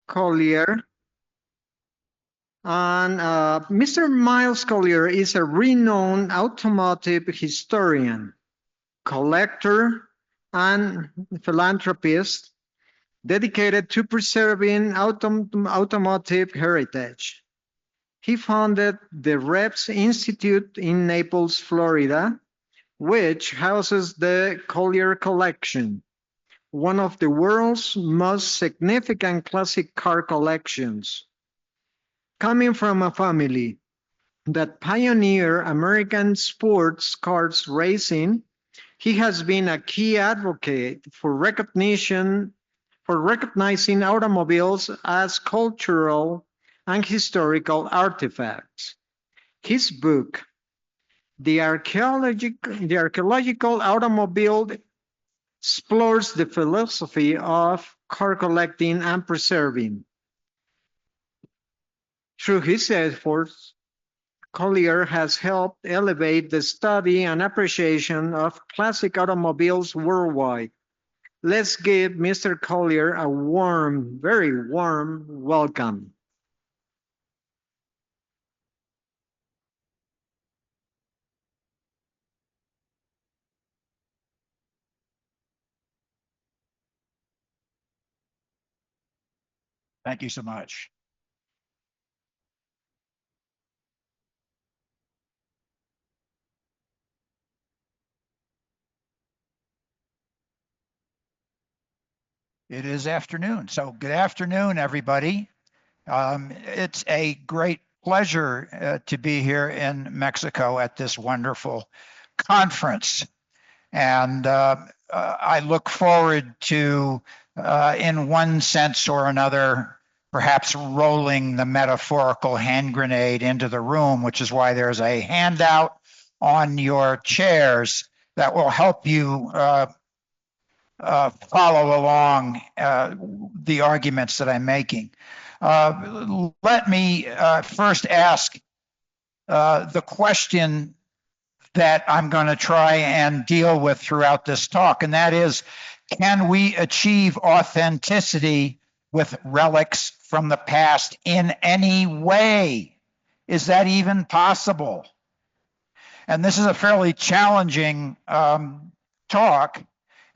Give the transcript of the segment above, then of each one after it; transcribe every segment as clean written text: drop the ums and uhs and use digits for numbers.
Collier. And Mr. Miles Collier is a renowned automotive historian, collector, and philanthropist dedicated to preserving automotive heritage. He founded the Reps Institute in Naples, Florida, which houses the Collier Collection, one of the world's most significant classic car collections. Coming from a family that pioneered American sports cars racing, he has been a key advocate for recognizing automobiles as cultural and historical artifacts. His book, The Archaeological Automobile, explores the philosophy of car collecting and preserving. Through his efforts, Collier has helped elevate the study and appreciation of classic automobiles worldwide. Let's give Mr. Collier a warm, very warm welcome. Thank you so much. It is afternoon. So good afternoon, everybody. It's a great pleasure to be here in Mexico at this wonderful conference. And I look forward to, in one sense or another, perhaps rolling the metaphorical hand grenade into the room, which is why there's a handout on your chairs that will help you follow along the arguments that I'm making. Let me first ask the question that I'm going to try and deal with throughout this talk, and that is, can we achieve authenticity with relics from the past in any way? Is that even possible? And this is a fairly challenging talk,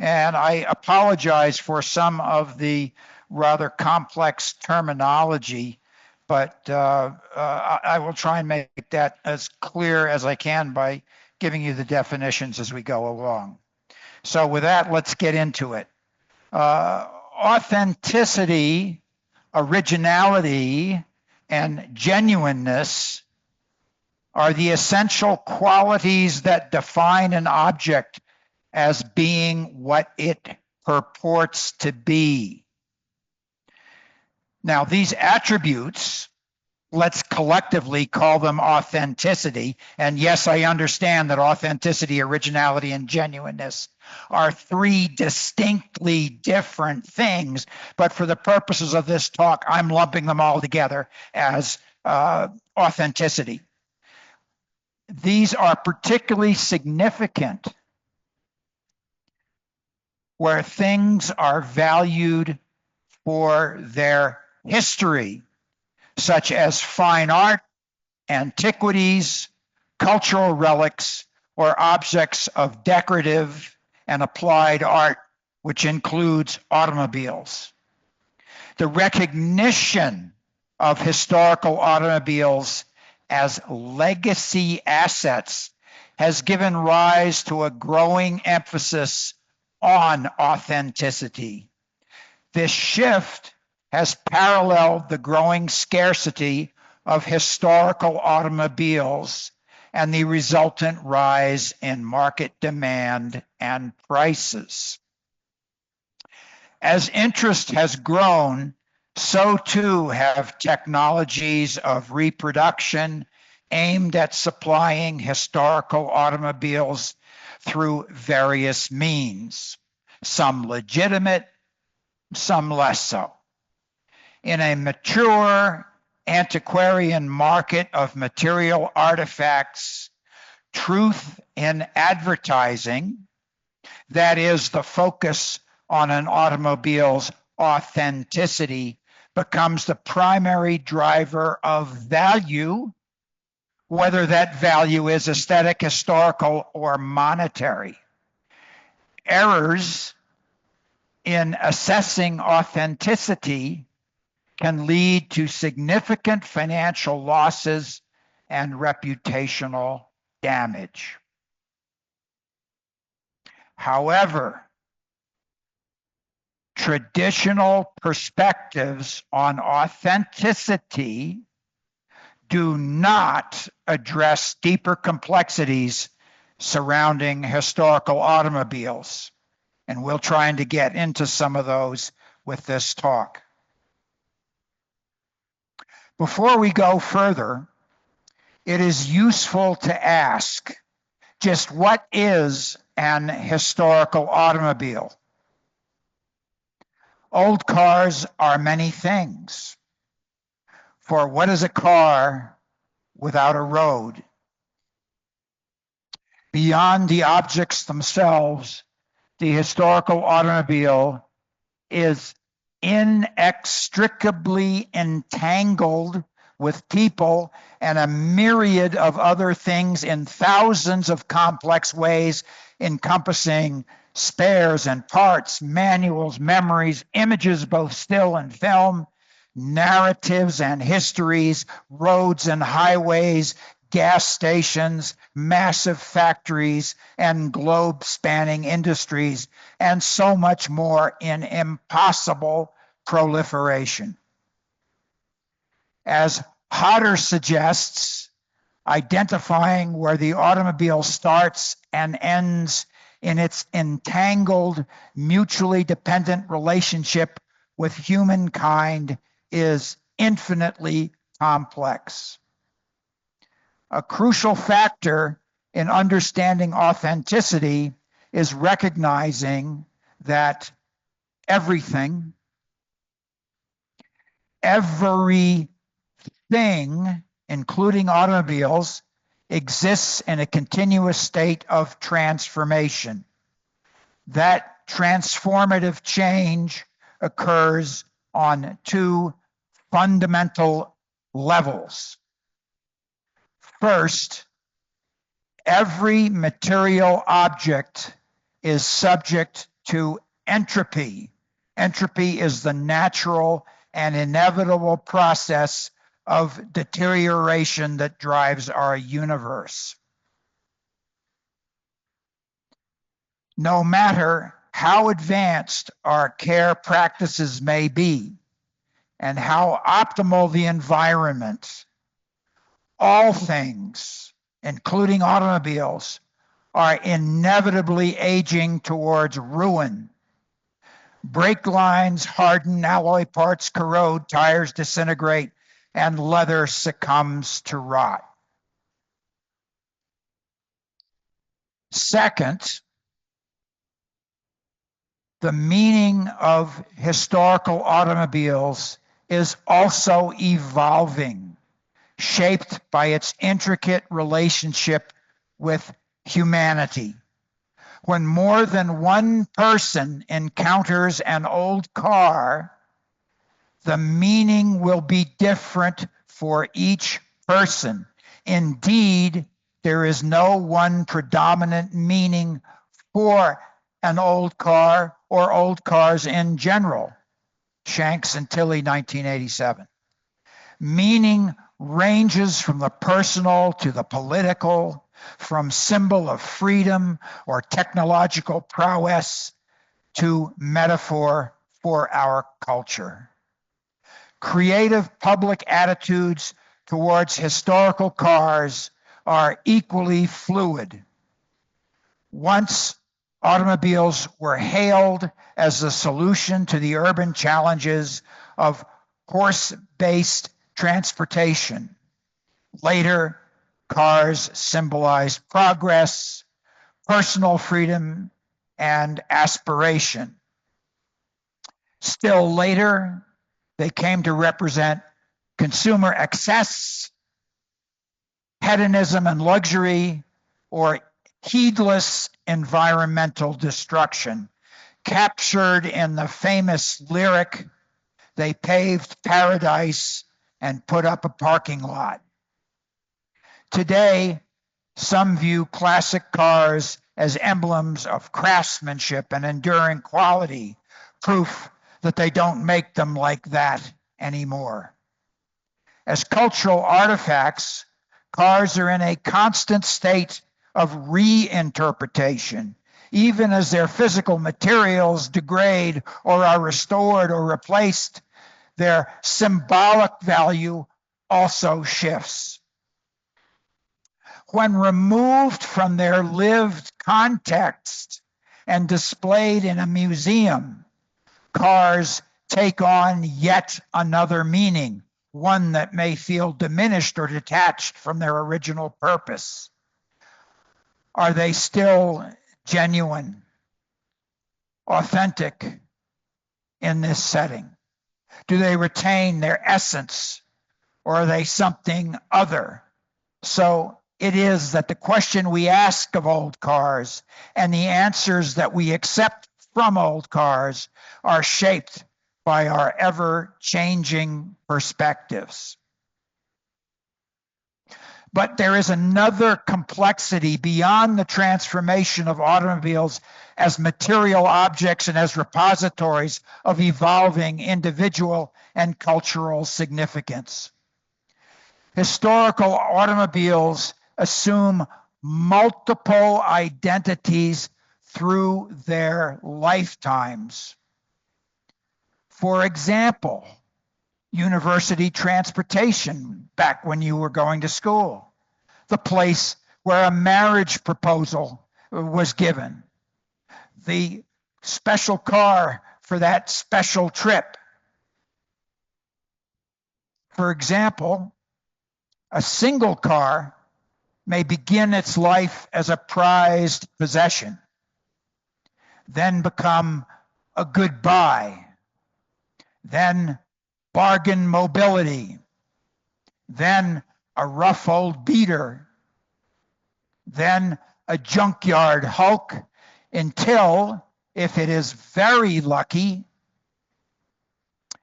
and I apologize for some of the rather complex terminology, but I will try and make that as clear as I can by giving you the definitions as we go along. So with that, let's get into it. Authenticity, originality, and genuineness are the essential qualities that define an object as being what it purports to be. Now, these attributes, let's collectively call them authenticity. And yes, I understand that authenticity, originality, and genuineness are three distinctly different things, but for the purposes of this talk, I'm lumping them all together as authenticity. These are particularly significant where things are valued for their history, such as fine art, antiquities, cultural relics, or objects of decorative and applied art, which includes automobiles. The recognition of historical automobiles as legacy assets has given rise to a growing emphasis on authenticity. This shift has paralleled the growing scarcity of historical automobiles and the resultant rise in market demand and prices. As interest has grown, so too have technologies of reproduction aimed at supplying historical automobiles through various means, some legitimate, some less so. In a mature antiquarian market of material artifacts, truth in advertising, that is the focus on an automobile's authenticity, becomes the primary driver of value, whether that value is aesthetic, historical, or monetary. Errors in assessing authenticity can lead to significant financial losses and reputational damage. However, traditional perspectives on authenticity do not address deeper complexities surrounding historical automobiles. And we'll try to get into some of those with this talk. Before we go further, it is useful to ask, just what is an historical automobile? Old cars are many things. For what is a car without a road? Beyond the objects themselves, the historical automobile is inextricably entangled with people and a myriad of other things in thousands of complex ways, encompassing spares and parts, manuals, memories, images, both still and film, narratives and histories, roads and highways, gas stations, massive factories, and globe-spanning industries, and so much more in impossible proliferation. As Hodder suggests, identifying where the automobile starts and ends in its entangled, mutually dependent relationship with humankind is infinitely complex. A crucial factor in understanding authenticity is recognizing that everything, including automobiles, exists in a continuous state of transformation. That transformative change occurs on two fundamental levels. First, every material object is subject to entropy. Entropy is the natural and inevitable process of deterioration that drives our universe. No matter how advanced our care practices may be and how optimal the environment, all things, including automobiles, are inevitably aging towards ruin. Brake lines harden, alloy parts corrode, tires disintegrate, and leather succumbs to rot. Second, the meaning of historical automobiles is also evolving, shaped by its intricate relationship with humanity. When more than one person encounters an old car, the meaning will be different for each person. Indeed, there is no one predominant meaning for an old car or old cars in general. Shanks and Tilley, 1987. Meaning ranges from the personal to the political, from symbol of freedom or technological prowess to metaphor for our culture. Creative public attitudes towards historical cars are equally fluid. Once automobiles were hailed as the solution to the urban challenges of horse-based transportation. Later, cars symbolized progress, personal freedom, and aspiration. Still later, they came to represent consumer excess, hedonism and luxury, or heedless environmental destruction, captured in the famous lyric, They paved paradise and put up a parking lot. Today, some view classic cars as emblems of craftsmanship and enduring quality, proof that they don't make them like that anymore. As cultural artifacts, cars are in a constant state of reinterpretation, even as their physical materials degrade or are restored or replaced. Their symbolic value also shifts. When removed from their lived context and displayed in a museum, cars take on yet another meaning, one that may feel diminished or detached from their original purpose. Are they still genuine, authentic in this setting? Do they retain their essence, or are they something other? So it is that the question we ask of old cars and the answers that we accept from old cars are shaped by our ever-changing perspectives. But there is another complexity beyond the transformation of automobiles as material objects and as repositories of evolving individual and cultural significance. Historical automobiles assume multiple identities through their lifetimes. For example, university transportation back when you were going to school, the place where a marriage proposal was given, the special car for that special trip. For example, a single car may begin its life as a prized possession, then become a goodbye, then bargain mobility, then a rough old beater, then a junkyard hulk, until, if it is very lucky,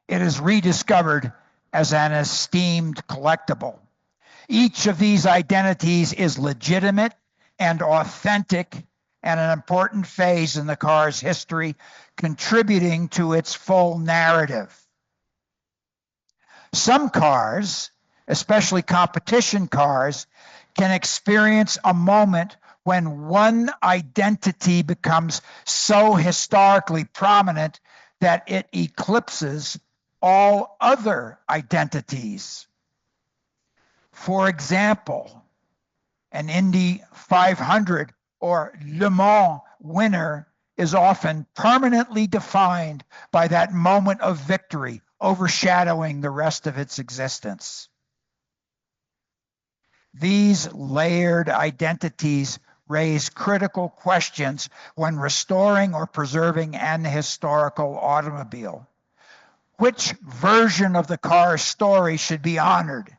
it is rediscovered as an esteemed collectible. Each of these identities is legitimate and authentic and an important phase in the car's history, contributing to its full narrative. Some cars, especially competition cars, can experience a moment when one identity becomes so historically prominent that it eclipses all other identities. For example, an Indy 500 or Le Mans winner is often permanently defined by that moment of victory, overshadowing the rest of its existence. These layered identities raise critical questions when restoring or preserving an historical automobile. Which version of the car's story should be honored?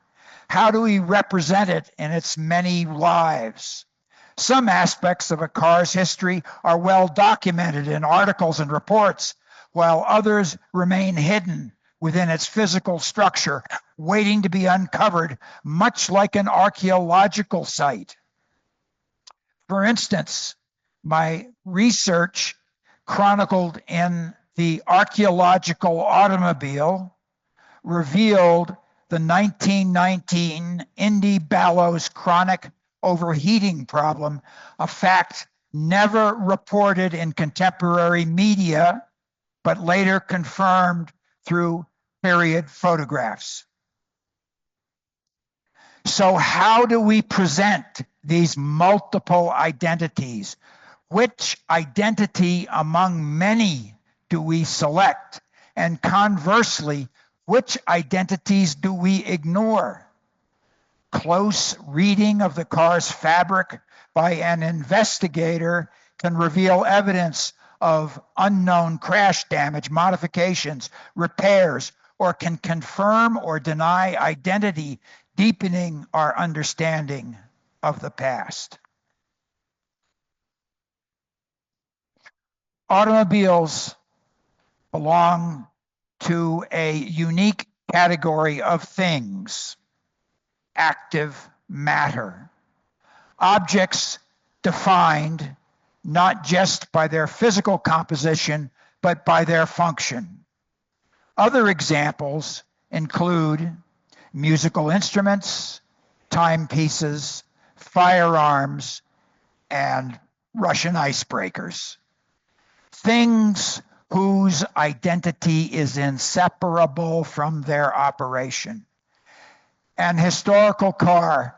How do we represent it in its many lives? Some aspects of a car's history are well documented in articles and reports, while others remain hidden within its physical structure, waiting to be uncovered, much like an archaeological site. For instance, my research chronicled in the Archaeological Automobile revealed the 1919 Indy Ballows chronic overheating problem, a fact never reported in contemporary media, but later confirmed through period photographs. So how do we present these multiple identities? Which identity among many do we select? And conversely, which identities do we ignore? Close reading of the car's fabric by an investigator can reveal evidence of unknown crash damage, modifications, repairs, or can confirm or deny identity, deepening our understanding of the past. Automobiles belong to a unique category of things: active matter. Objects defined not just by their physical composition, but by their function. Other examples include musical instruments, timepieces, firearms, and Russian icebreakers. Things whose identity is inseparable from their operation. An historical car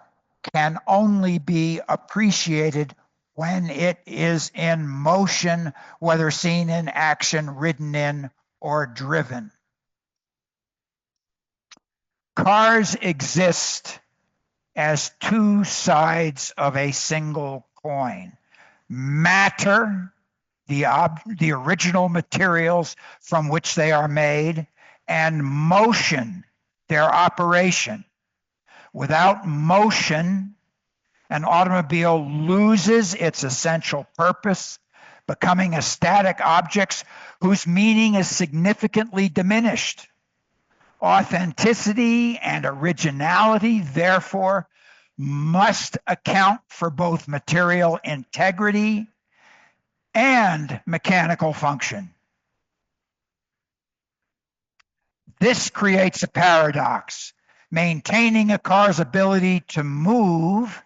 can only be appreciated when it is in motion, whether seen in action, ridden in, or driven. Cars exist as two sides of a single coin. Matter, the original materials from which they are made, and motion, their operation. Without motion, an automobile loses its essential purpose, becoming a static object whose meaning is significantly diminished. Authenticity and originality, therefore, must account for both material integrity and mechanical function. This creates a paradox. Maintaining a car's ability to move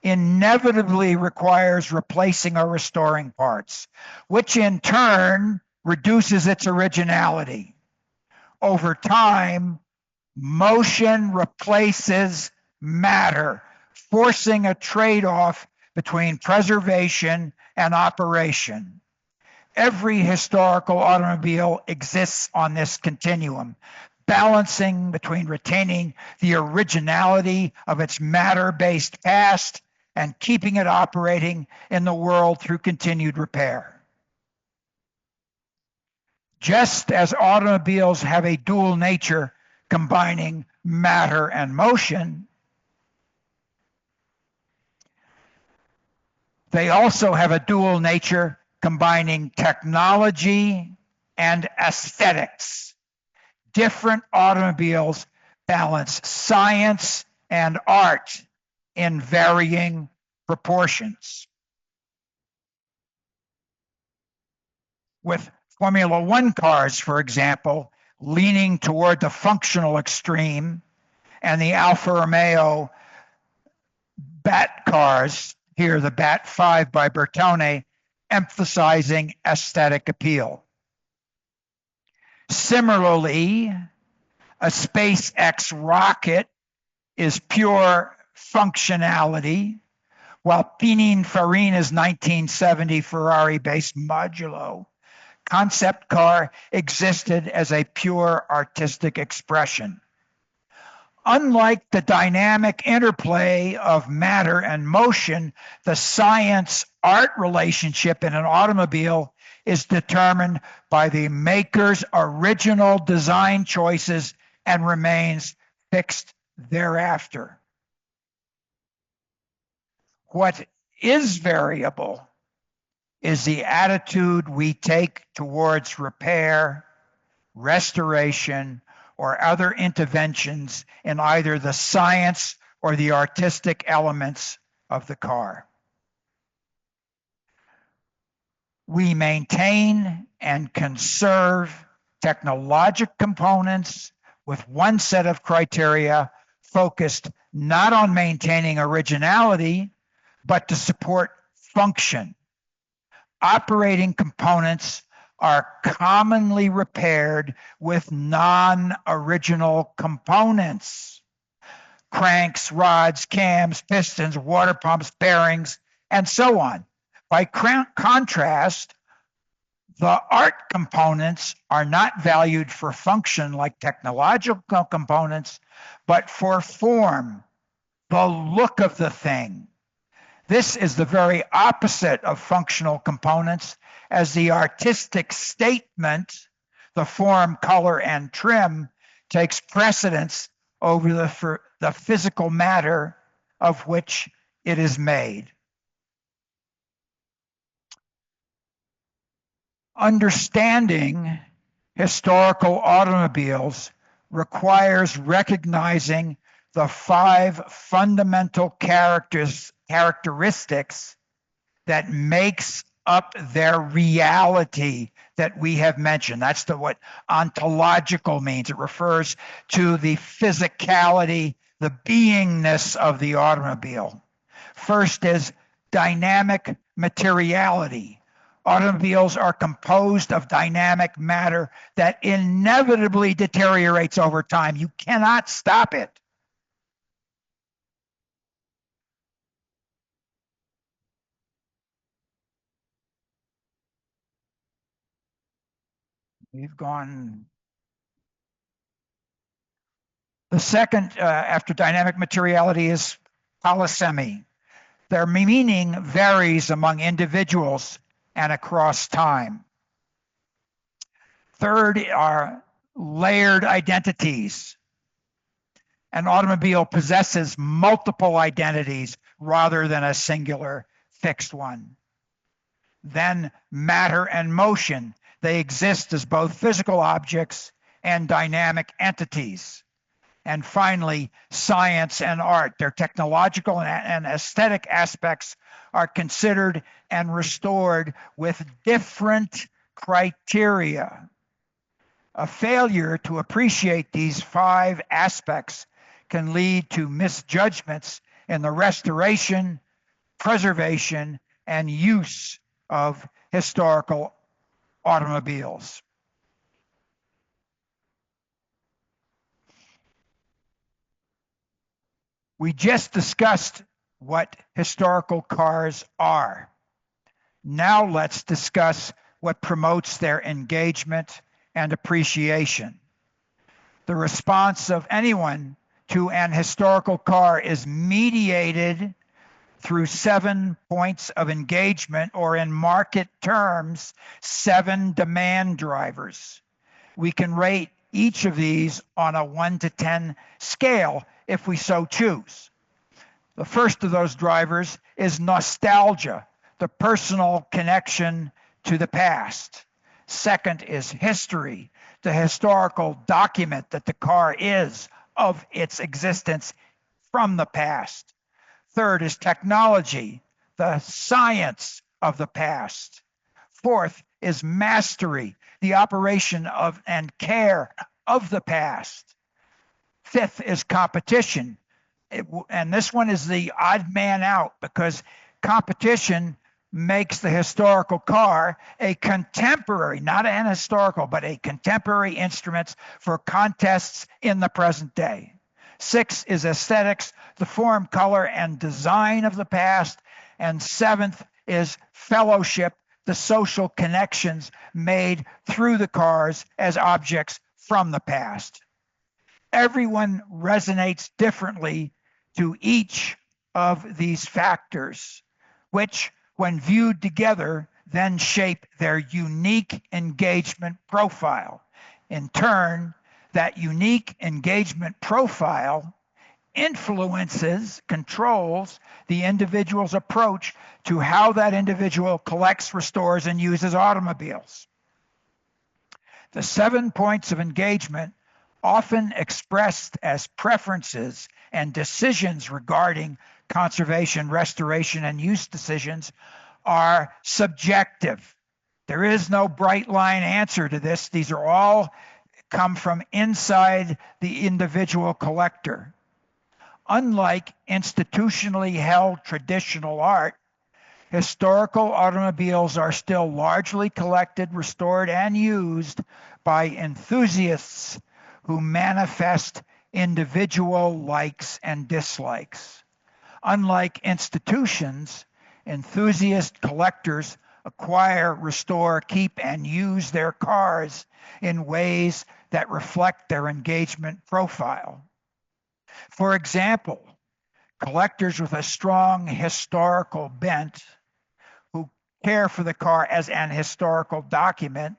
inevitably requires replacing or restoring parts, which in turn reduces its originality. Over time, motion replaces matter, forcing a trade-off between preservation and operation. Every historical automobile exists on this continuum, balancing between retaining the originality of its matter-based past and keeping it operating in the world through continued repair. Just as automobiles have a dual nature combining matter and motion, they also have a dual nature combining technology and aesthetics. Different automobiles balance science and art in varying proportions. With Formula One cars, for example, leaning toward the functional extreme, and the Alfa Romeo BAT cars, here the BAT 5 by Bertone, emphasizing aesthetic appeal. Similarly, a SpaceX rocket is pure functionality, while Pininfarina's 1970 Ferrari-based Modulo concept car existed as a pure artistic expression. Unlike the dynamic interplay of matter and motion, the science-art relationship in an automobile is determined by the maker's original design choices and remains fixed thereafter. What is variable is the attitude we take towards repair, restoration, or other interventions in either the science or the artistic elements of the car. We maintain and conserve technologic components with one set of criteria focused not on maintaining originality, but to support function. Operating components are commonly repaired with non-original components: cranks, rods, cams, pistons, water pumps, bearings, and so on. By contrast, the art components are not valued for function like technological components, but for form, the look of the thing. This is the very opposite of functional components, as the artistic statement, the form, color, and trim, takes precedence over the physical matter of which it is made. Understanding historical automobiles requires recognizing the 5 fundamental characteristics that makes up their reality that we have mentioned. That's what ontological means. It refers to the physicality, the beingness of the automobile. First is dynamic materiality. Automobiles are composed of dynamic matter that inevitably deteriorates over time. You cannot stop it. We've gone. The second, after dynamic materiality, is polysemy. Their meaning varies among individuals and across time. Third are layered identities. An automobile possesses multiple identities rather than a singular fixed one. Then matter and motion. They exist as both physical objects and dynamic entities. And finally, science and art. Their technological and aesthetic aspects are considered and restored with different criteria. A failure to appreciate these 5 aspects can lead to misjudgments in the restoration, preservation, and use of historical automobiles. We just discussed what historical cars are. Now let's discuss what promotes their engagement and appreciation. The response of anyone to an historical car is mediated through 7 points of engagement, or in market terms, 7 demand drivers. We can rate each of these on a 1 to 10 scale if we so choose. The first of those drivers is nostalgia, the personal connection to the past. Second is history, the historical document that the car is of its existence from the past. Third is technology, the science of the past. Fourth is mastery, the operation of and care of the past. Fifth is competition. And this one is the odd man out, because competition makes the historical car a contemporary, not an historical, but a contemporary instrument for contests in the present day. 6 is aesthetics, the form, color, and design of the past. And 7th is fellowship, the social connections made through the cars as objects from the past. Everyone resonates differently to each of these factors, which, when viewed together, then shape their unique engagement profile. In turn, that unique engagement profile influences, controls the individual's approach to how that individual collects, restores, and uses automobiles. The 7 points of engagement, often expressed as preferences and decisions regarding conservation, restoration, and use decisions, are subjective. There is no bright line answer to this. These are all come from inside the individual collector. Unlike institutionally held traditional art, historical automobiles are still largely collected, restored, and used by enthusiasts who manifest individual likes and dislikes. Unlike institutions, enthusiast collectors acquire, restore, keep, and use their cars in ways that reflect their engagement profile. For example, collectors with a strong historical bent who care for the car as an historical document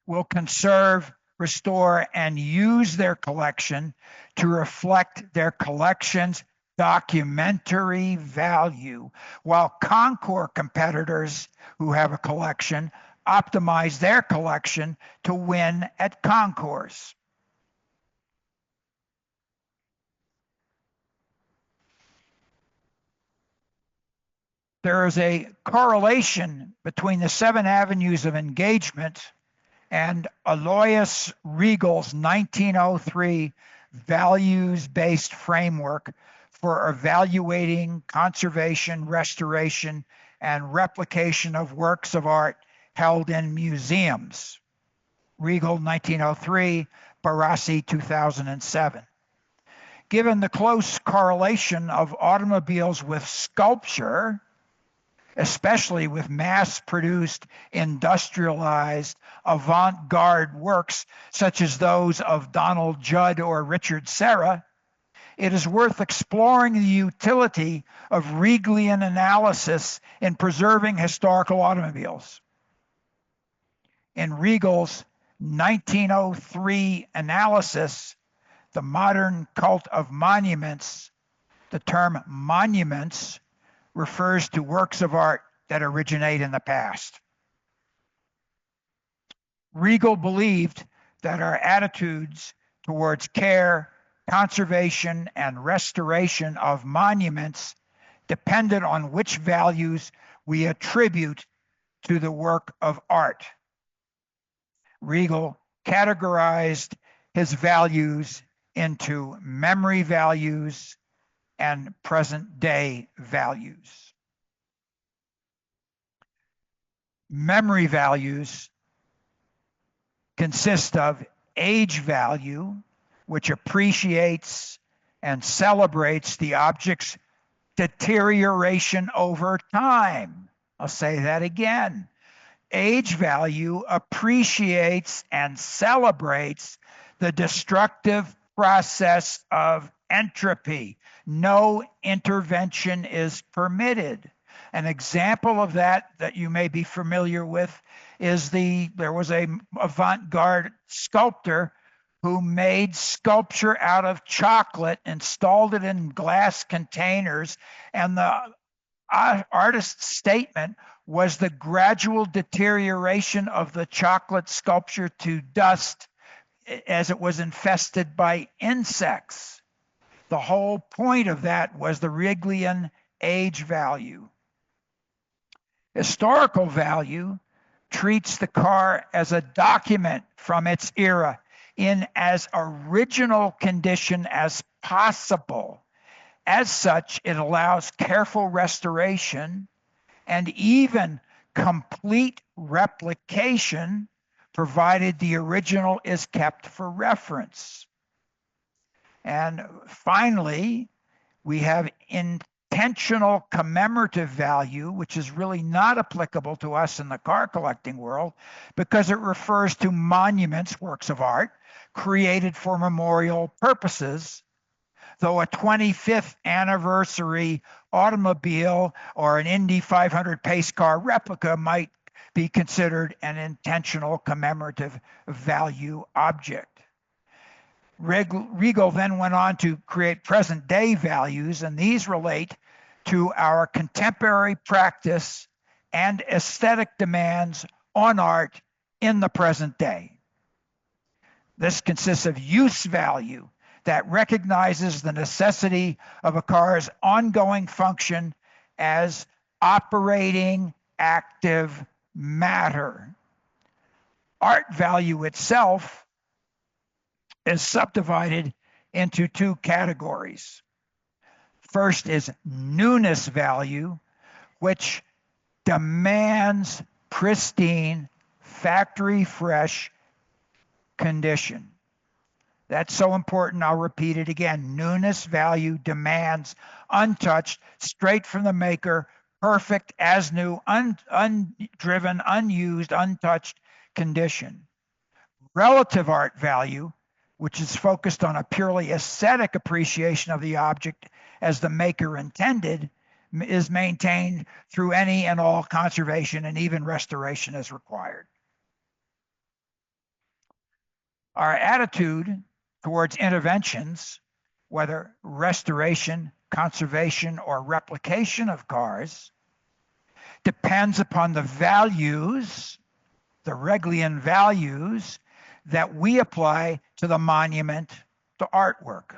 will conserve, restore, and use their collection to reflect their collection's documentary value, while Concours competitors who have a collection optimize their collection to win at concours. There is a correlation between the 7 avenues of engagement and Alois Riegel's 1903 values-based framework for evaluating conservation, restoration, and replication of works of art held in museums. Riegel, 1903, Barassi, 2007. Given the close correlation of automobiles with sculpture, especially with mass-produced, industrialized, avant-garde works such as those of Donald Judd or Richard Serra, it is worth exploring the utility of Riegelian analysis in preserving historical automobiles. In Riegel's 1903 analysis, The Modern Cult of Monuments, the term monuments refers to works of art that originate in the past. Riegel believed that our attitudes towards care, conservation, and restoration of monuments depended on which values we attribute to the work of art. Riegel categorized his values into memory values and present-day values. Memory values consist of age value, which appreciates and celebrates the object's deterioration over time. I'll say that again. Age value appreciates and celebrates the destructive process of entropy. No intervention is permitted. An example of that you may be familiar with is there was a avant-garde sculptor who made sculpture out of chocolate, installed it in glass containers, and the artist's statement was the gradual deterioration of the chocolate sculpture to dust as it was infested by insects. The whole point of that was the Riegelian age value. Historical value treats the car as a document from its era in as original condition as possible. As such, it allows careful restoration and even complete replication, provided the original is kept for reference. And finally, we have intentional commemorative value, which is really not applicable to us in the car collecting world because it refers to monuments, works of art, created for memorial purposes, though a 25th anniversary automobile or an Indy 500 pace car replica might be considered an intentional commemorative value object. Riegel then went on to create present-day values, and these relate to our contemporary practice and aesthetic demands on art in the present day. This consists of use value that recognizes the necessity of a car's ongoing function as operating active matter. Art value itself is subdivided into 2 categories. First is newness value, which demands pristine, factory fresh condition. That's so important, I'll repeat it again. Newness value demands untouched, straight from the maker, perfect as new, undriven, unused, untouched condition. Relative art value, which is focused on a purely aesthetic appreciation of the object as the maker intended, is maintained through any and all conservation and even restoration as required. Our attitude towards interventions, whether restoration, conservation, or replication of cars, depends upon the values the Reglian values that we apply to the monument, to artwork.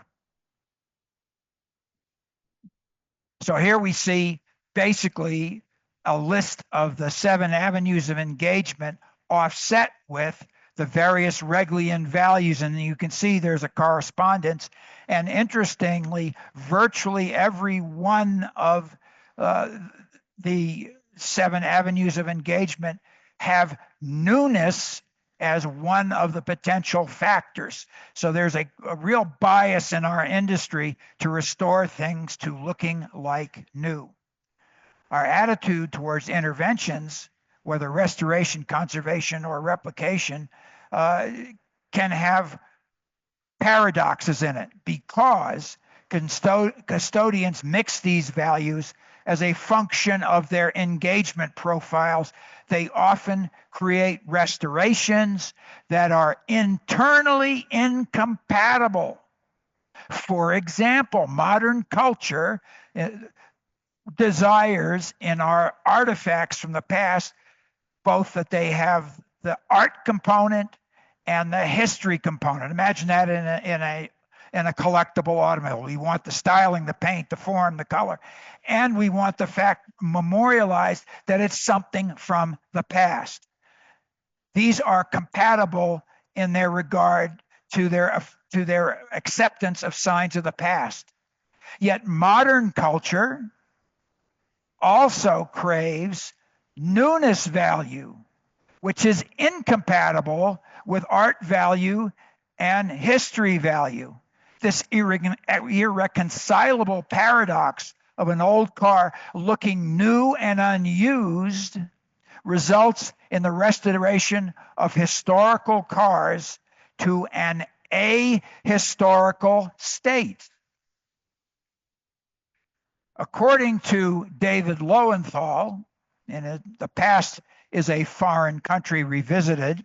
So here we see basically a list of the 7 avenues of engagement offset with the various Reglian values, and you can see there's a correspondence. And interestingly, virtually every one of the 7 avenues of engagement have newness as one of the potential factors. So there's a real bias in our industry to restore things to looking like new. Our attitude towards interventions, whether restoration, conservation, or replication, can have paradoxes in it because custodians mix these values as a function of their engagement profiles. They often create restorations that are internally incompatible. For example, modern culture desires in our artifacts from the past both that they have the art component and the history component. Imagine that in a collectible automobile. We want the styling, the paint, the form, the color, and we want the fact memorialized that it's something from the past. These are compatible in their regard to their acceptance of signs of the past. Yet modern culture also craves newness value, which is incompatible with art value and history value. This irreconcilable paradox of an old car looking new and unused results in the restoration of historical cars to an ahistorical state. According to David Lowenthal, in The Past is a Foreign Country Revisited,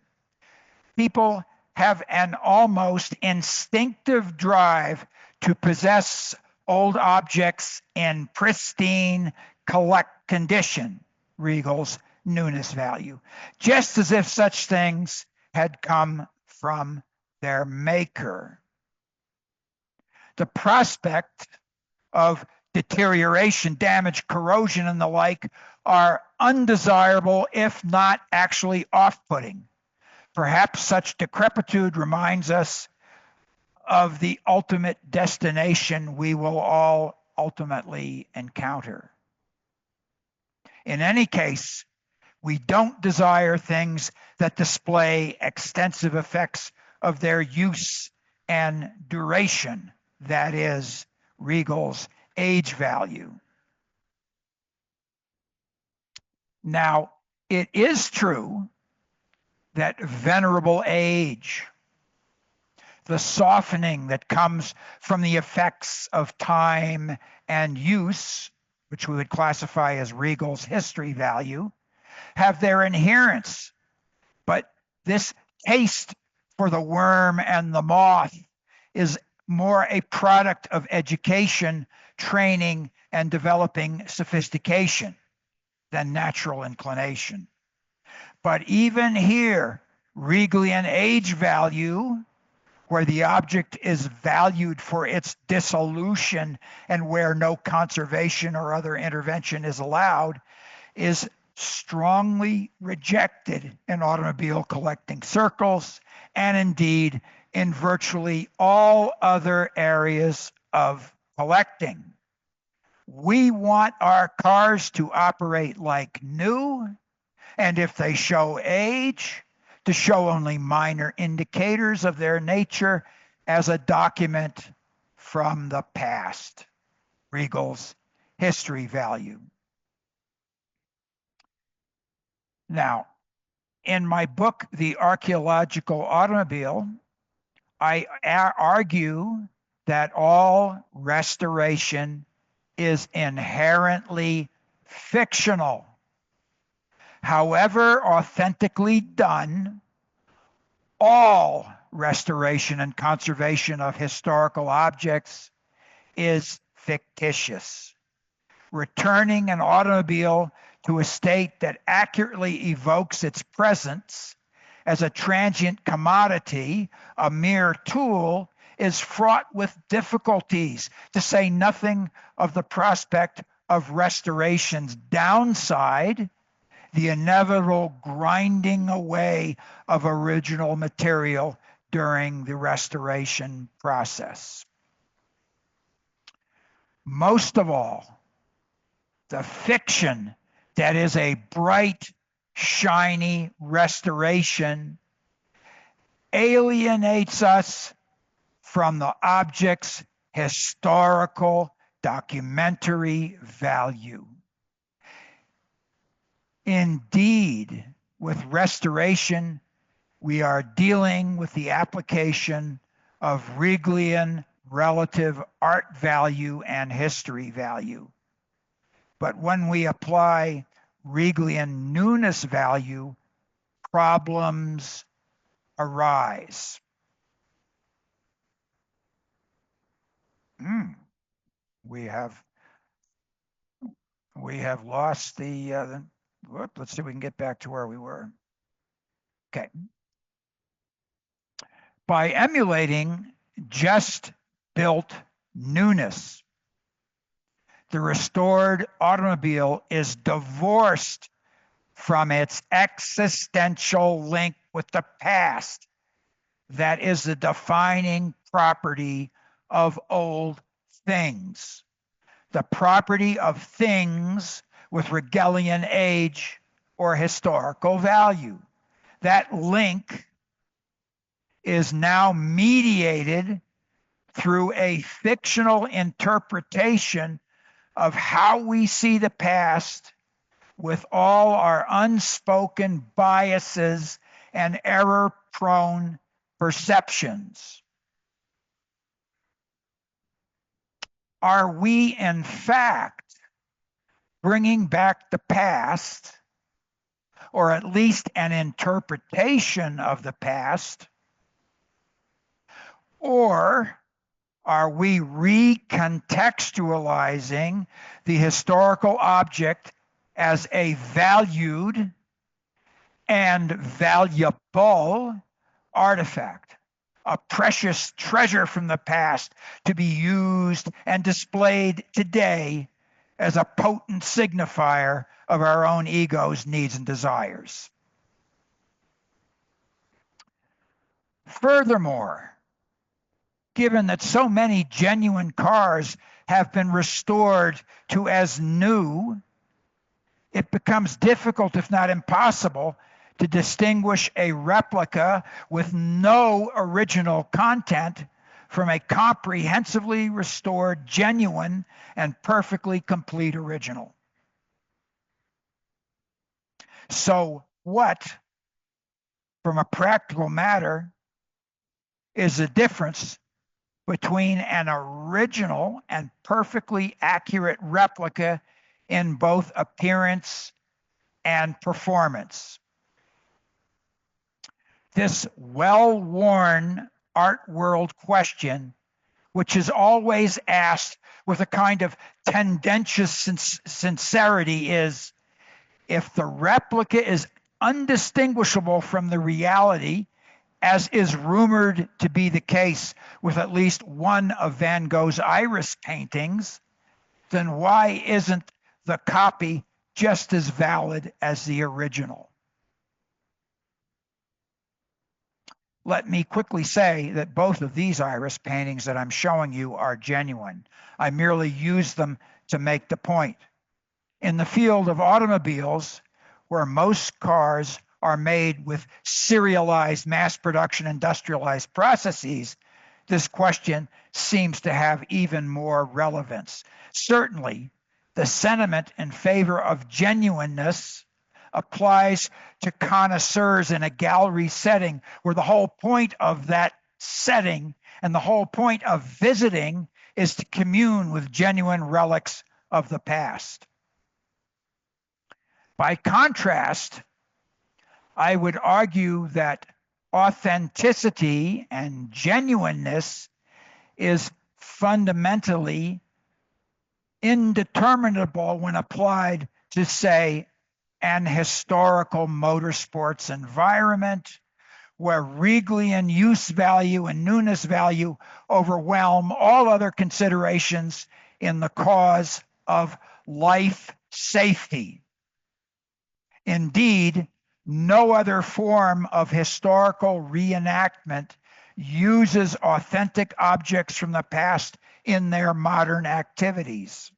people have an almost instinctive drive to possess old objects in pristine collect condition, Regal's newness value, just as if such things had come from their maker. The prospect of deterioration, damage, corrosion, and the like are undesirable, if not actually off-putting. Perhaps such decrepitude reminds us of the ultimate destination we will all ultimately encounter. In any case, we don't desire things that display extensive effects of their use and duration, that is, Regal's age value. Now, it is true that venerable age, the softening that comes from the effects of time and use, which we would classify as Regal's history value, have their inherence. But this taste for the worm and the moth is more a product of education, training, and developing sophistication than natural inclination. But even here, Regalian age value, where the object is valued for its dissolution and where no conservation or other intervention is allowed, is strongly rejected in automobile collecting circles and indeed in virtually all other areas of collecting. We want our cars to operate like new, and if they show age, to show only minor indicators of their nature as a document from the past, Regal's history value. Now, in my book, The Archaeological Automobile, I argue that all restoration is inherently fictional. However authentically done, all restoration and conservation of historical objects is fictitious. Returning an automobile to a state that accurately evokes its presence as a transient commodity, a mere tool, is fraught with difficulties, to say nothing of the prospect of restoration's downside, the inevitable grinding away of original material during the restoration process. Most of all, the fiction that is a bright, shiny restoration alienates us from the object's historical documentary value. Indeed, with restoration, we are dealing with the application of Riegelian relative art value and history value. But when we apply Riegelian newness value, problems arise. We have lost the let's see if we can get back to where we were. Okay. By emulating just built newness, the restored automobile is divorced from its existential link with the past that is the defining property of old things. The property of things with Riegelian age or historical value. That link is now mediated through a fictional interpretation of how we see the past with all our unspoken biases and error-prone perceptions. Are we, in fact, bringing back the past, or at least an interpretation of the past, or are we recontextualizing the historical object as a valued and valuable artifact, a precious treasure from the past to be used and displayed today as a potent signifier of our own ego's needs and desires? Furthermore, given that so many genuine cars have been restored to as new, it becomes difficult, if not impossible, to distinguish a replica with no original content from a comprehensively restored, genuine, and perfectly complete original. So what, from a practical matter, is the difference between an original and perfectly accurate replica in both appearance and performance? This well-worn art world question, which is always asked with a kind of tendentious sincerity, is: if the replica is undistinguishable from the reality, as is rumored to be the case with at least one of Van Gogh's iris paintings, then why isn't the copy just as valid as the original? Let me quickly say that both of these iris paintings that I'm showing you are genuine. I merely use them to make the point. In the field of automobiles, where most cars are made with serialized mass production industrialized processes, this question seems to have even more relevance. Certainly, the sentiment in favor of genuineness applies to connoisseurs in a gallery setting, where the whole point of that setting and the whole point of visiting is to commune with genuine relics of the past. By contrast, I would argue that authenticity and genuineness is fundamentally indeterminable when applied to, say, and historical motorsports environment where Regalian use value and newness value overwhelm all other considerations in the cause of life safety. Indeed, no other form of historical reenactment uses authentic objects from the past in their modern activities.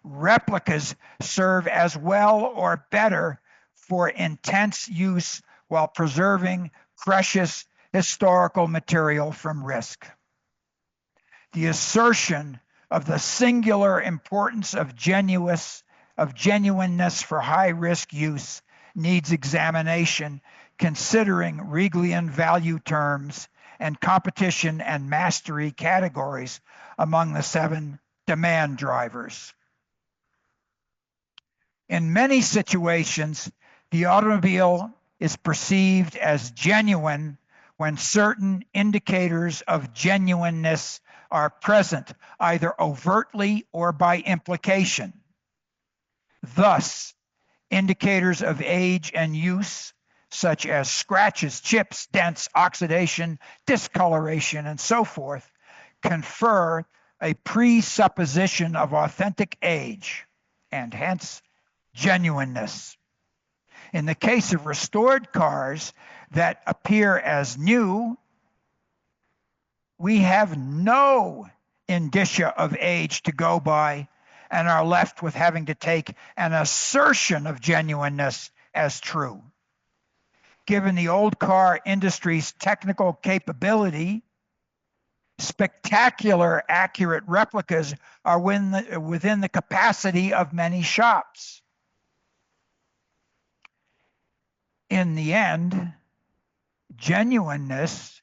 Replicas serve as well or better for intense use while preserving precious historical material from risk. The assertion of the singular importance of genuineness for high-risk use needs examination, considering Regalian value terms and competition and mastery categories among the 7 demand drivers. In many situations, the automobile is perceived as genuine when certain indicators of genuineness are present, either overtly or by implication. Thus, indicators of age and use, such as scratches, chips, dents, oxidation, discoloration, and so forth, confer a presupposition of authentic age and hence genuineness. In the case of restored cars that appear as new, we have no indicia of age to go by and are left with having to take an assertion of genuineness as true. Given the old car industry's technical capability, spectacular accurate replicas are within the capacity of many shops. In the end, genuineness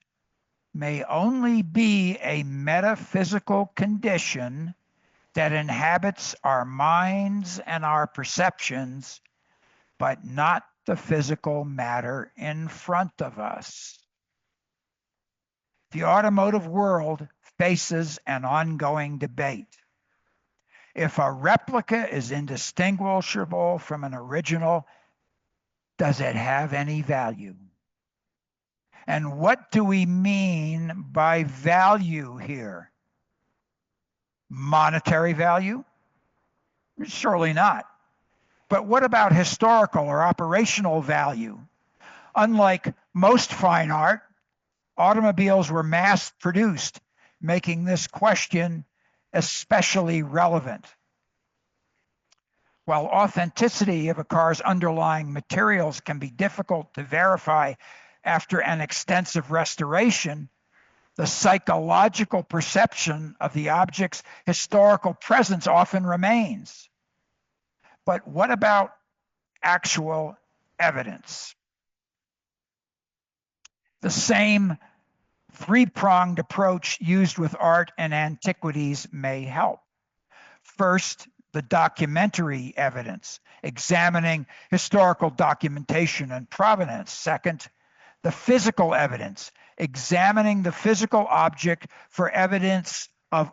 may only be a metaphysical condition that inhabits our minds and our perceptions, but not the physical matter in front of us. The automotive world faces an ongoing debate. If a replica is indistinguishable from an original, does it have any value? And what do we mean by value here? Monetary value? Surely not. But what about historical or operational value? Unlike most fine art, automobiles were mass produced, making this question especially relevant. While authenticity of a car's underlying materials can be difficult to verify after an extensive restoration, the psychological perception of the object's historical presence often remains. But what about actual evidence? The same 3-pronged approach used with art and antiquities may help. First, the documentary evidence, examining historical documentation and provenance. Second, the physical evidence, examining the physical object for evidence of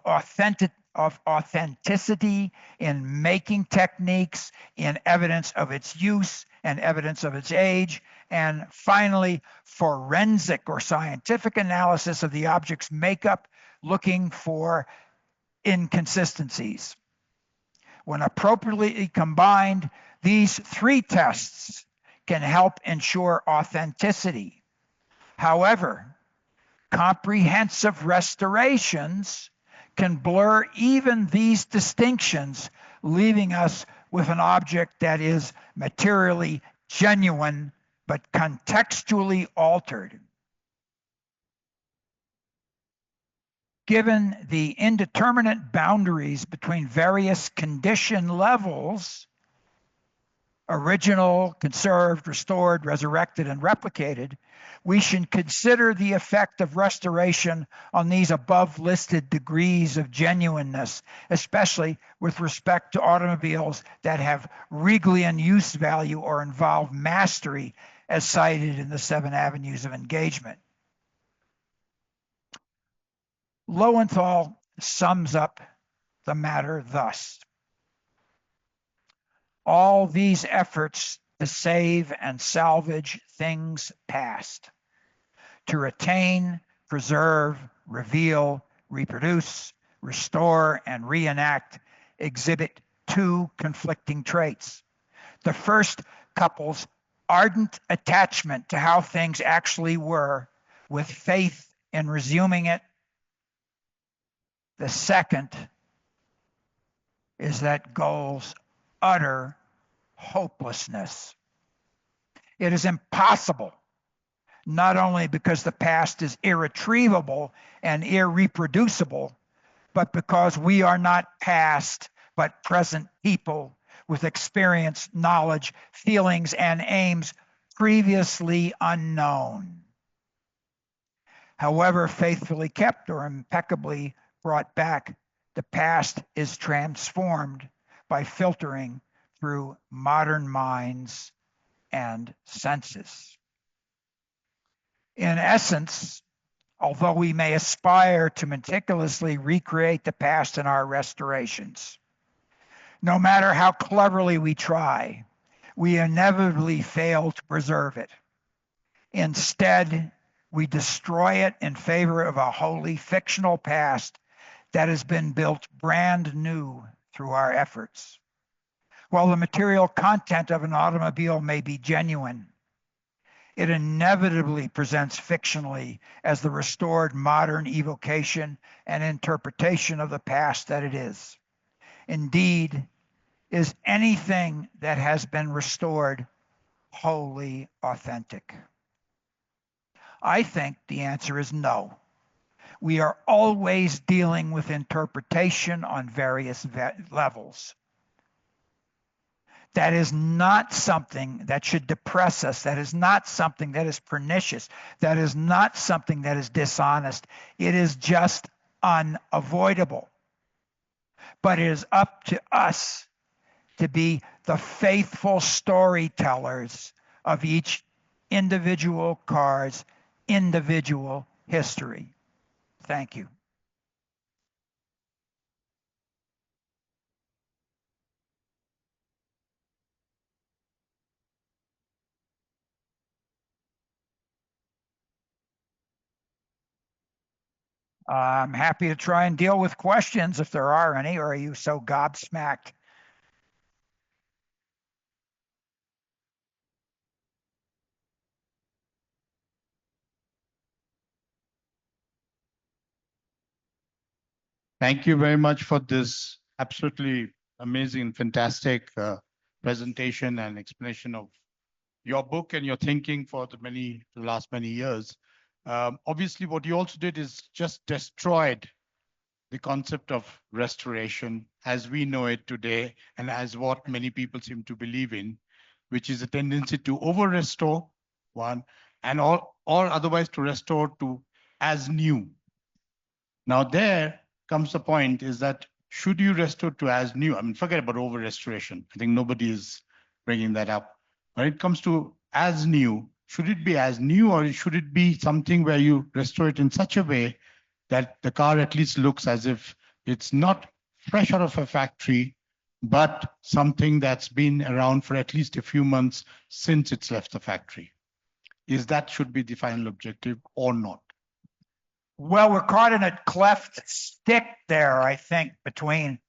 authenticity in making techniques, in evidence of its use and evidence of its age, and finally, forensic or scientific analysis of the object's makeup, looking for inconsistencies. When appropriately combined, these 3 tests can help ensure authenticity. However, comprehensive restorations can blur even these distinctions, leaving us with an object that is materially genuine but contextually altered. Given the indeterminate boundaries between various condition levels, original, conserved, restored, resurrected, and replicated, we should consider the effect of restoration on these above listed degrees of genuineness, especially with respect to automobiles that have Regalian use value or involve mastery, as cited in the 7 avenues of engagement. Lowenthal sums up the matter thus. all these efforts to save and salvage things past, to retain, preserve, reveal, reproduce, restore, and reenact exhibit two conflicting traits. The first couples ardent attachment to how things actually were with faith in resuming it. The second is that goal's utter hopelessness. It is impossible, not only because the past is irretrievable and irreproducible, but because we are not past, but present people with experience, knowledge, feelings, and aims previously unknown. However faithfully kept or impeccably brought back, the past is transformed by filtering through modern minds and senses. In essence, although we may aspire to meticulously recreate the past in our restorations, no matter how cleverly we try, we inevitably fail to preserve it. Instead, we destroy it in favor of a wholly fictional past that has been built brand new through our efforts. While the material content of an automobile may be genuine, it inevitably presents fictionally as the restored modern evocation and interpretation of the past that it is. Indeed, is anything that has been restored wholly authentic? I think the answer is no. We are always dealing with interpretation on various levels. That is not something that should depress us. That is not something that is pernicious. That is not something that is dishonest. It is just unavoidable. But it is up to us to be the faithful storytellers of each individual car's individual history. Thank you. I'm happy to try and deal with questions if there are any, or are you so gobsmacked? Thank you very much for this absolutely amazing, fantastic presentation and explanation of your book and your thinking for the last many years. Obviously, what you also did is just destroyed the concept of restoration as we know it today and as what many people seem to believe in, which is a tendency to over-restore, one, and or otherwise to restore to as new. Now there comes the point is that should you restore to as new? I mean, forget about over-restoration. I think nobody is bringing that up. When it comes to as new, should it be as new or should it be something where you restore it in such a way that the car at least looks as if it's not fresh out of a factory, but something that's been around for at least a few months since it's left the factory? Is that should be the final objective or not? Well, we're caught in a cleft stick there, I think, between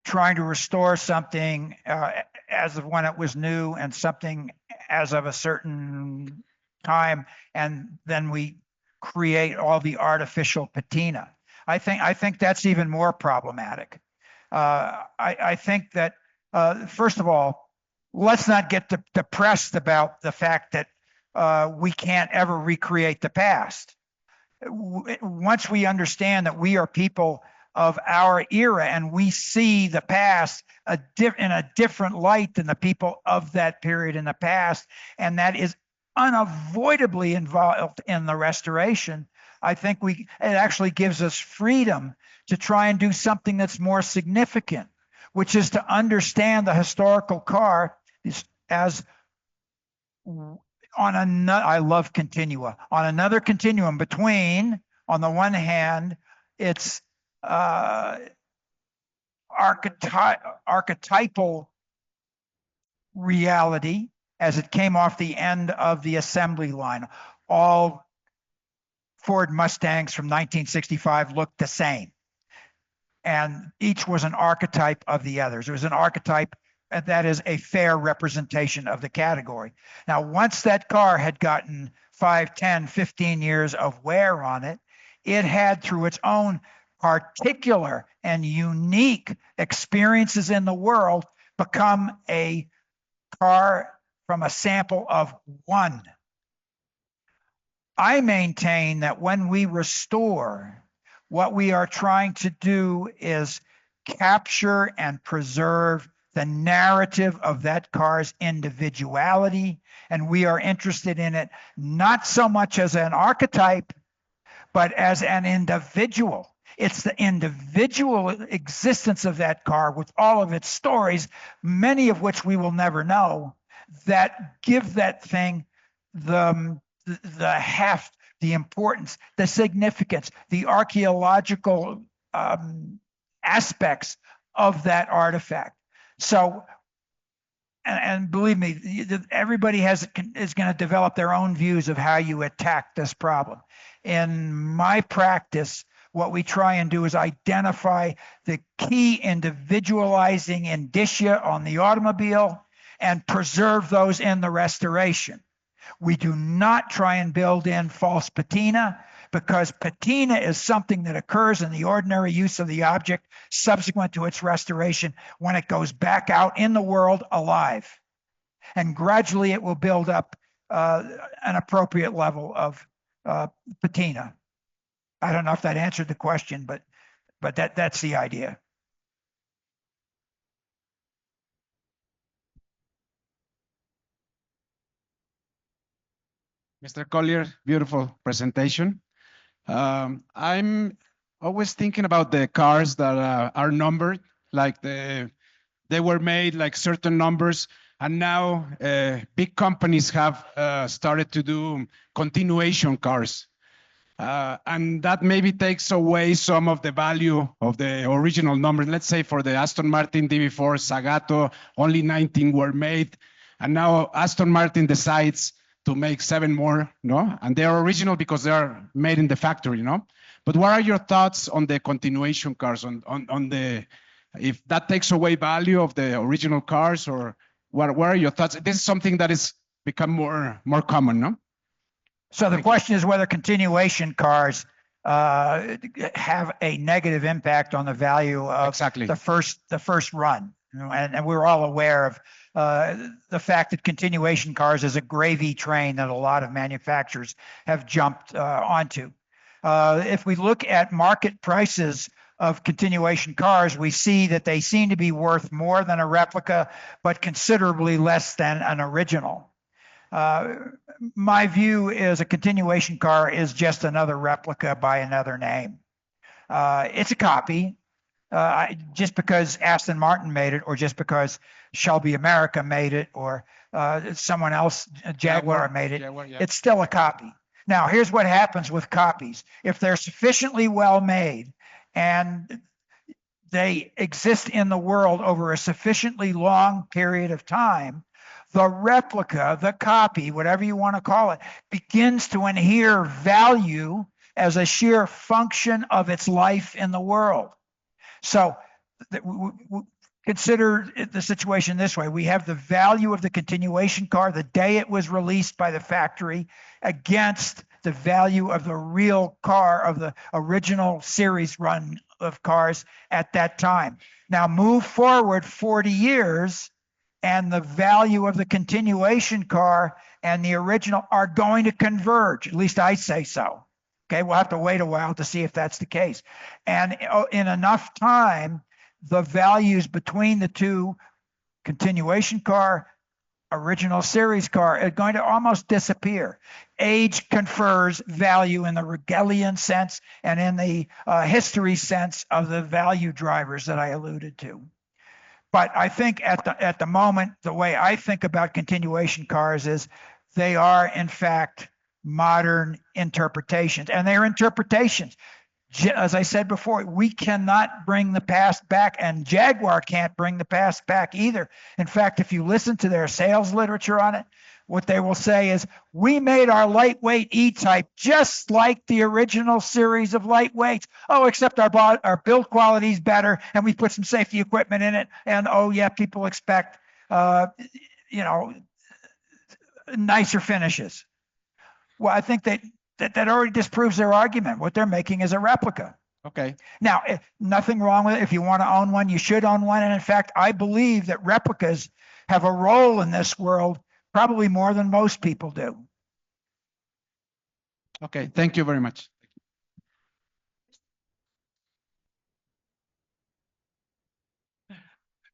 trying to restore something as of when it was new and something as of a certain time, and then we create all the artificial patina. I think that's even more problematic. I think that first of all, let's not get depressed about the fact that we can't ever recreate the past. Once we understand that we are people of our era and we see the past in a different light than the people of that period in the past, and that is unavoidably involved in the restoration, I think it actually gives us freedom to try and do something that's more significant, which is to understand the historical car as on another, I love continua, on another continuum between, on the one hand, it's our archetypal reality as it came off the end of the assembly line. All Ford Mustangs from 1965 looked the same, and each was an archetype of the others. It was an archetype, and that is a fair representation of the category. Now, once that car had gotten 5, 10, 15 years of wear on it, it had, through its own particular and unique experiences in the world, become a car from a sample of one. I maintain that when we restore, what we are trying to do is capture and preserve the narrative of that car's individuality. And we are interested in it not so much as an archetype, but as an individual. It's the individual existence of that car with all of its stories, many of which we will never know, that give that thing the heft, the importance, the significance, the archaeological aspects of that artifact. So, and believe me, everybody is going to develop their own views of how you attack this problem. In my practice, what we try and do is identify the key individualizing indicia on the automobile and preserve those in the restoration. We do not try and build in false patina, because patina is something that occurs in the ordinary use of the object subsequent to its restoration when it goes back out in the world alive. And gradually it will build up an appropriate level of patina. I don't know if that answered the question, but that's the idea. Mr. Collier, beautiful presentation. I'm always thinking about the cars that are numbered, like they were made like certain numbers, and now big companies have started to do continuation cars. And that maybe takes away some of the value of the original number. Let's say for the Aston Martin DB4 Zagato, only 19 were made, and now Aston Martin decides to make 7 more, no? And they're original because they are made in the factory, no? But what are your thoughts on the continuation cars, on the, if that takes away value of the original cars, or what are your thoughts? This is something that is become more common, no? So the question is whether continuation cars have a negative impact on the value of Exactly. the first run. And we're all aware of the fact that continuation cars is a gravy train that a lot of manufacturers have jumped onto. If we look at market prices of continuation cars, we see that they seem to be worth more than a replica, but considerably less than an original. My view is a continuation car is just another replica by another name. It's a copy. Just because Aston Martin made it, or just because Shelby America made it, or someone else, Jaguar made it, Jaguar, yeah. It's still a copy. Now, here's what happens with copies. If they're sufficiently well made and they exist in the world over a sufficiently long period of time, the replica, the copy, whatever you want to call it, begins to inhere value as a sheer function of its life in the world. So consider the situation this way. We have the value of the continuation car the day it was released by the factory against the value of the real car, of the original series run of cars at that time. Now move forward 40 years and the value of the continuation car and the original are going to converge. At least I say so. Okay, we'll have to wait a while to see if that's the case. And in enough time, the values between the two, continuation car, original series car, are going to almost disappear. Age confers value in the Hegelian sense and in the history sense of the value drivers that I alluded to. But I think at the moment, the way I think about continuation cars is they are, in fact, modern interpretations, and they're interpretations. As I said before, we cannot bring the past back, and Jaguar can't bring the past back either. In fact, if you listen to their sales literature on it, what they will say is, we made our lightweight E-Type just like the original series of lightweights. Oh, except our build quality is better, and we put some safety equipment in it. And oh yeah, people expect, you know, nicer finishes. Well, I think that already disproves their argument. What they're making is a replica. Okay. Now, nothing wrong with it. If you want to own one, you should own one. And in fact, I believe that replicas have a role in this world, probably more than most people do. Okay. Thank you very much.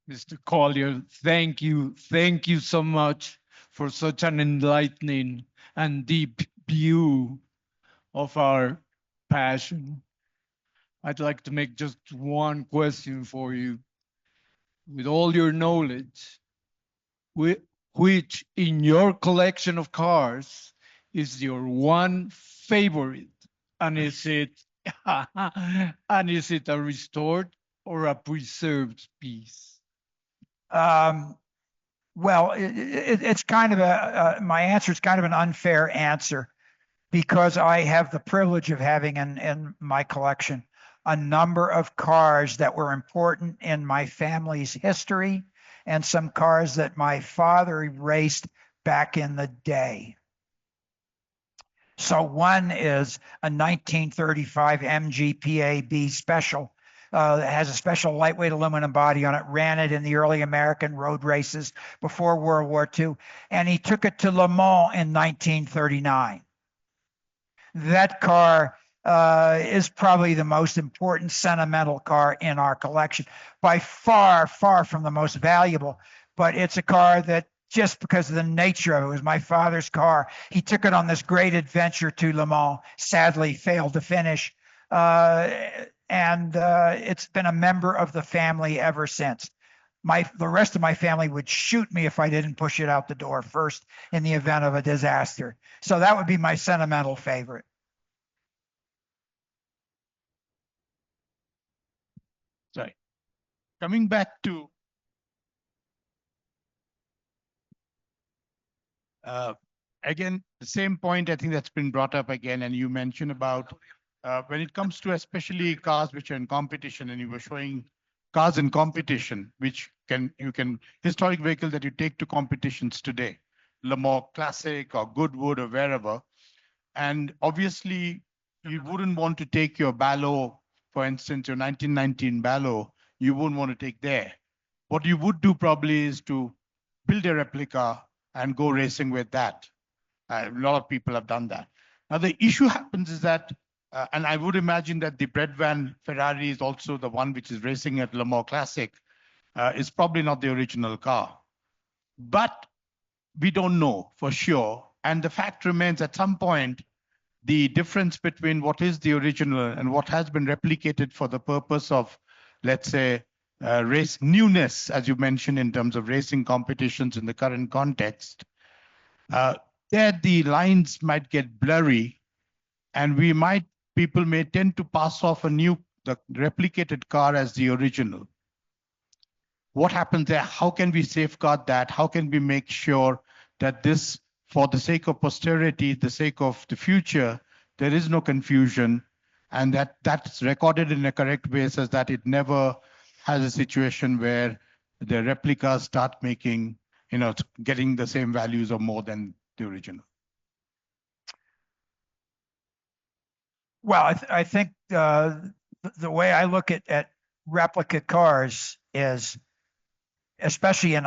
Mr. Collier, thank you. Thank you so much for such an enlightening and deep view of our passion. I'd like to make just one question for you. With all your knowledge, which in your collection of cars is your one favorite? And is it a restored or a preserved piece? Well, it's kind of my answer is kind of an unfair answer, because I have the privilege of having in my collection a number of cars that were important in my family's history, and some cars that my father raced back in the day. So one is a 1935 MGPAB special. It has a special lightweight aluminum body on it, ran it in the early American road races before World War II, and he took it to Le Mans in 1939. That car is probably the most important sentimental car in our collection, by far, far from the most valuable, but it's a car that, just because of the nature of it, was my father's car. He took it on this great adventure to Le Mans, sadly failed to finish, and it's been a member of the family ever since. The rest of my family would shoot me if I didn't push it out the door first in the event of a disaster. So that would be my sentimental favorite. Sorry. Coming back to again, the same point I think that's been brought up again, and you mentioned about when it comes to especially cars which are in competition, and you were showing cars in competition, which you can historic vehicle that you take to competitions today, Le Mans Classic or Goodwood or wherever, and obviously you wouldn't want to take your Ballo, for instance, your 1919 Ballo, you wouldn't want to take there. What you would do probably is to build a replica and go racing with that. A lot of people have done that. Now the issue happens is that, and I would imagine that the Bread Van Ferrari is also the one which is racing at Le Mans Classic, is probably not the original car. But we don't know for sure. And the fact remains, at some point, the difference between what is the original and what has been replicated for the purpose of, let's say, race newness, as you mentioned, in terms of racing competitions in the current context, there the lines might get blurry, and people may tend to pass off the replicated car as the original. What happens there? How can we safeguard that? How can we make sure that this, for the sake of posterity, the sake of the future, there is no confusion, and that's recorded in a correct way, so that it never has a situation where the replicas start making, getting the same values or more than the original? Well, I think the way I look at replica cars is, especially in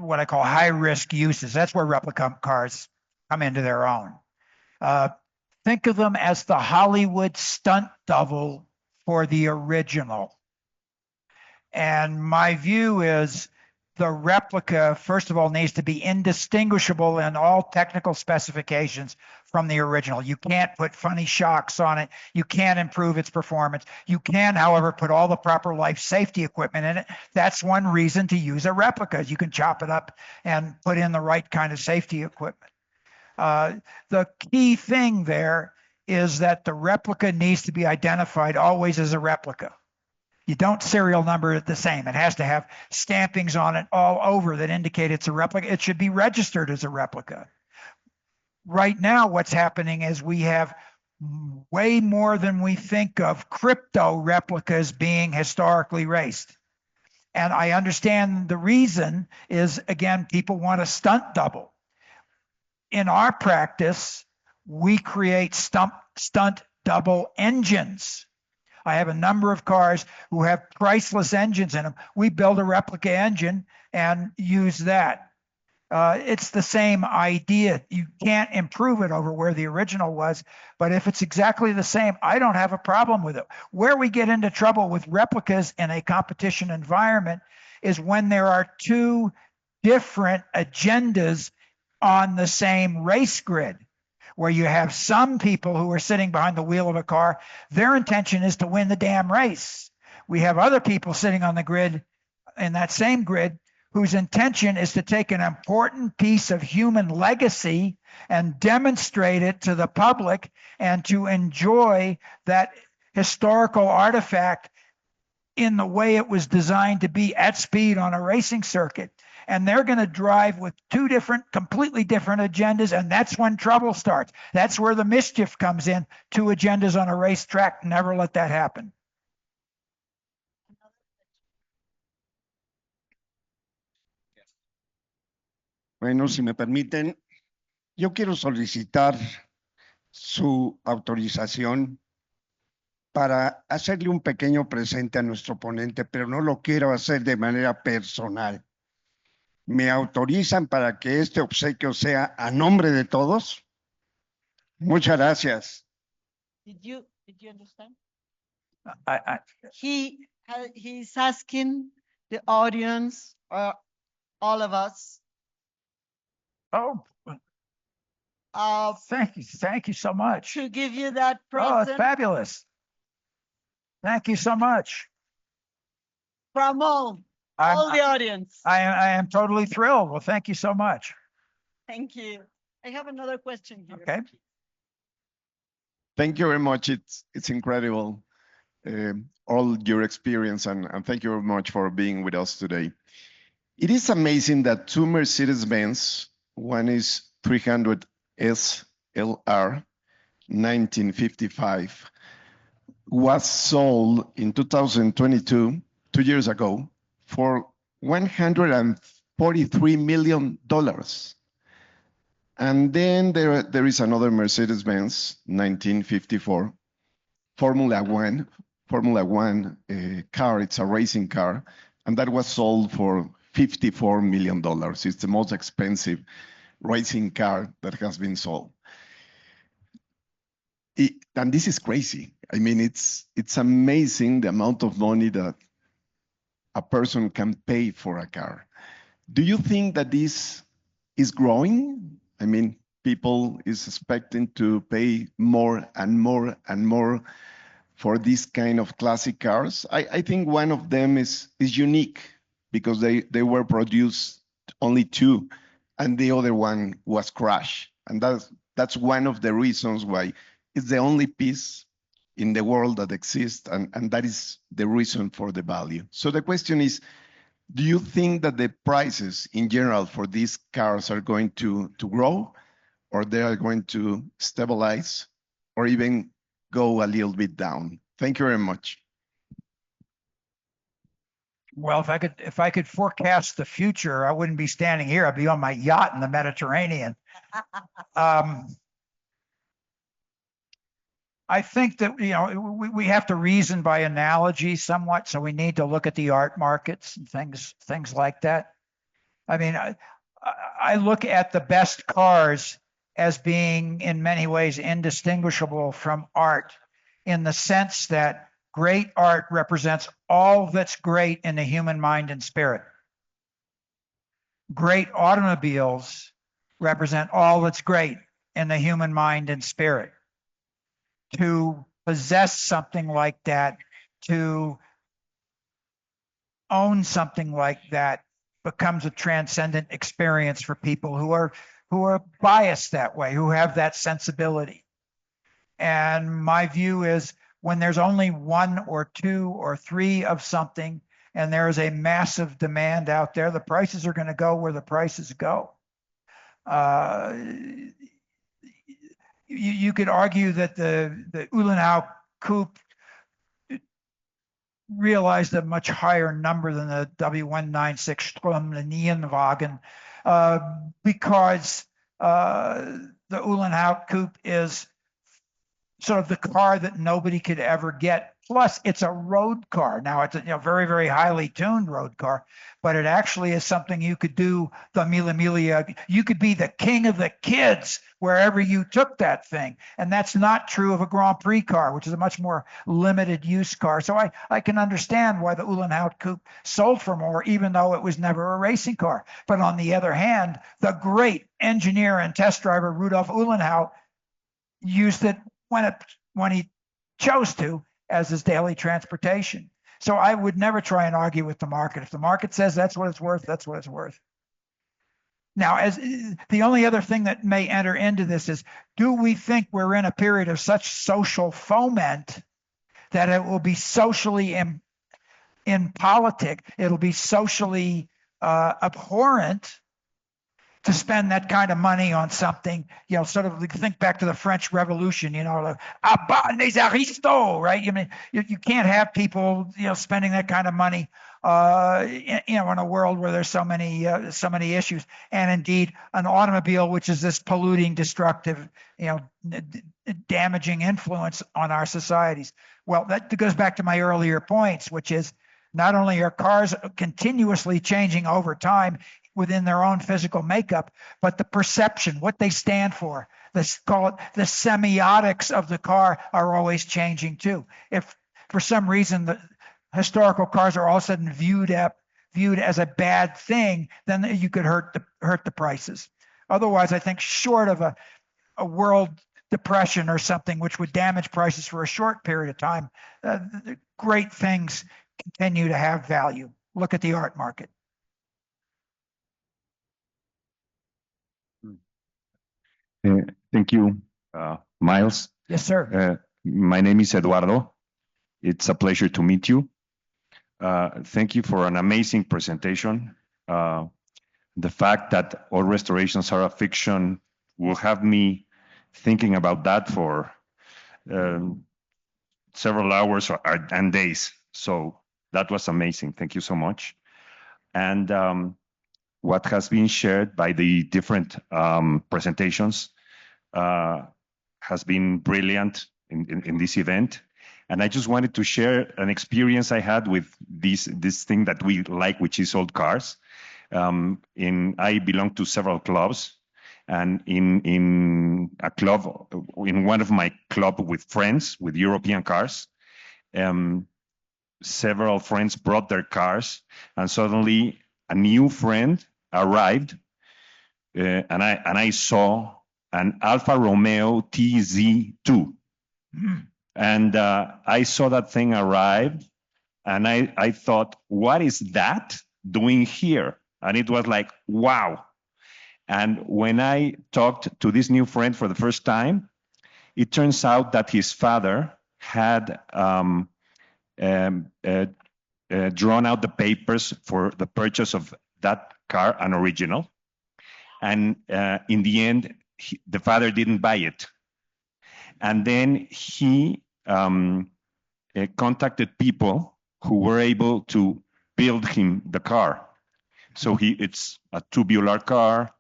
what I call high risk uses, that's where replica cars come into their own. Think of them as the Hollywood stunt double for the original. And my view is the replica, first of all, needs to be indistinguishable in all technical specifications from the original. You can't put funny shocks on it. You can't improve its performance. You can, however, put all the proper life safety equipment in it. That's one reason to use a replica. You can chop it up and put in the right kind of safety equipment. The key thing there is that the replica needs to be identified always as a replica. You don't serial number it the same. It has to have stampings on it all over that indicate it's a replica. It should be registered as a replica. Right now, what's happening is we have way more than we think of crypto replicas being historically raced. And I understand the reason is, again, people want a stunt double. In our practice, we create stunt double engines. I have a number of cars who have priceless engines in them. We build a replica engine and use that. It's the same idea. You can't improve it over where the original was, but if it's exactly the same, I don't have a problem with it. Where we get into trouble with replicas in a competition environment is when there are two different agendas on the same race grid, where you have some people who are sitting behind the wheel of a car, their intention is to win the damn race. We have other people sitting on the grid, in that same grid, whose intention is to take an important piece of human legacy and demonstrate it to the public and to enjoy that historical artifact in the way it was designed to be at speed on a racing circuit. And they're going to drive with two completely different agendas, and that's when trouble starts. That's where the mischief comes in. Two agendas on a racetrack, never let that happen. Bueno, si me permiten, yo quiero solicitar su autorización para hacerle un pequeño presente a nuestro ponente, pero no lo quiero hacer de manera personal. ¿Me autorizan para que este obsequio sea a nombre de todos? Muchas gracias. Did you understand? I He's asking the audience, all of us, thank you so much. to give you that Oh, it's present fabulous. Thank you so much. from all I'm- the audience. I am totally thrilled. Well, thank you so much. Thank you. I have another question here. Okay. Thank you very much. It's incredible, all your experience, and thank you very much for being with us today. It is amazing that two Mercedes-Benz, one is 300 SLR 1955, was sold in 2022, 2 years ago, for $143 million. And then there is another Mercedes-Benz 1954 Formula One car. It's a racing car, and that was sold for $54 million. It's the most expensive racing car that has been sold. And this is crazy. I mean, it's amazing the amount of money that a person can pay for a car. Do you think that this is growing? I mean, people is expecting to pay more and more and more for this kind of classic cars. I think one of them is unique because they were produced only two, and the other one was crashed. And that's one of the reasons why it's the only piece in the world that exists, and that is the reason for the value. So the question is, do you think that the prices in general for these cars are going to grow, or they are going to stabilize, or even go a little bit down? Thank you very much. Well, if I could forecast the future, I wouldn't be standing here. I'd be on my yacht in the Mediterranean. I think that, we have to reason by analogy somewhat. So we need to look at the art markets and things like that. I mean, I look at the best cars as being in many ways indistinguishable from art, in the sense that great art represents all that's great in the human mind and spirit. Great automobiles represent all that's great in the human mind and spirit. To possess something like that, to own something like that, becomes a transcendent experience for people who are biased that way, who have that sensibility. And my view is when there's only one or two or three of something and there's a massive demand out there, the prices are going to go where the prices go. You could argue that the Uhlenhaut coupe realized a much higher number than the W196 Strom, the Nienwagen, because the Uhlenhaut coupe is sort of the car that nobody could ever get. Plus, it's a road car. Now, it's a very, very highly tuned road car, but it actually is something you could do the Mille Miglia. You could be the king of the kids wherever you took that thing. And that's not true of a Grand Prix car, which is a much more limited use car. So I can understand why the Uhlenhaut coupe sold for more, even though it was never a racing car. But on the other hand, the great engineer and test driver Rudolf Uhlenhaut used it when he chose to as his daily transportation. So I would never try and argue with the market. If the market says that's what it's worth, that's what it's worth. Now, as the only other thing that may enter into this is, do we think we're in a period of such social foment that it will be socially impolitic, it'll be socially abhorrent to spend that kind of money on something, sort of think back to the French Revolution, à bas les aristos, right? I mean, you can't have people, spending that kind of money, in a world where there's so many issues. And indeed, an automobile, which is this polluting, destructive, damaging influence on our societies. Well, that goes back to my earlier points, which is not only are cars continuously changing over time within their own physical makeup, but the perception, what they stand for, let's call it the semiotics of the car, are always changing too. If for some reason the historical cars are all of a sudden viewed as a bad thing, then you could hurt the prices. Otherwise, I think short of a world depression or something which would damage prices for a short period of time, great things continue to have value. Look at the art market. Thank you, Miles. Yes, sir. My name is Eduardo. It's a pleasure to meet you. Thank you for an amazing presentation. The fact that all restorations are a fiction will have me thinking about that for several hours and days. So that was amazing. Thank you so much. And what has been shared by the different presentations has been brilliant in this event. And I just wanted to share an experience I had with this thing that we like, which is old cars. I belong to several clubs, and in a club, in one of my club with friends with European cars, several friends brought their cars, and suddenly a new friend arrived, and I saw an Alfa Romeo TZ2. And I saw that thing arrive, and I thought, what is that doing here? And it was like, wow. And when I talked to this new friend for the first time, it turns out that his father had drawn out the papers for the purchase of that car, an original. And in the end, the father didn't buy it. And then he contacted people who were able to build him the car. So it's a tubular car.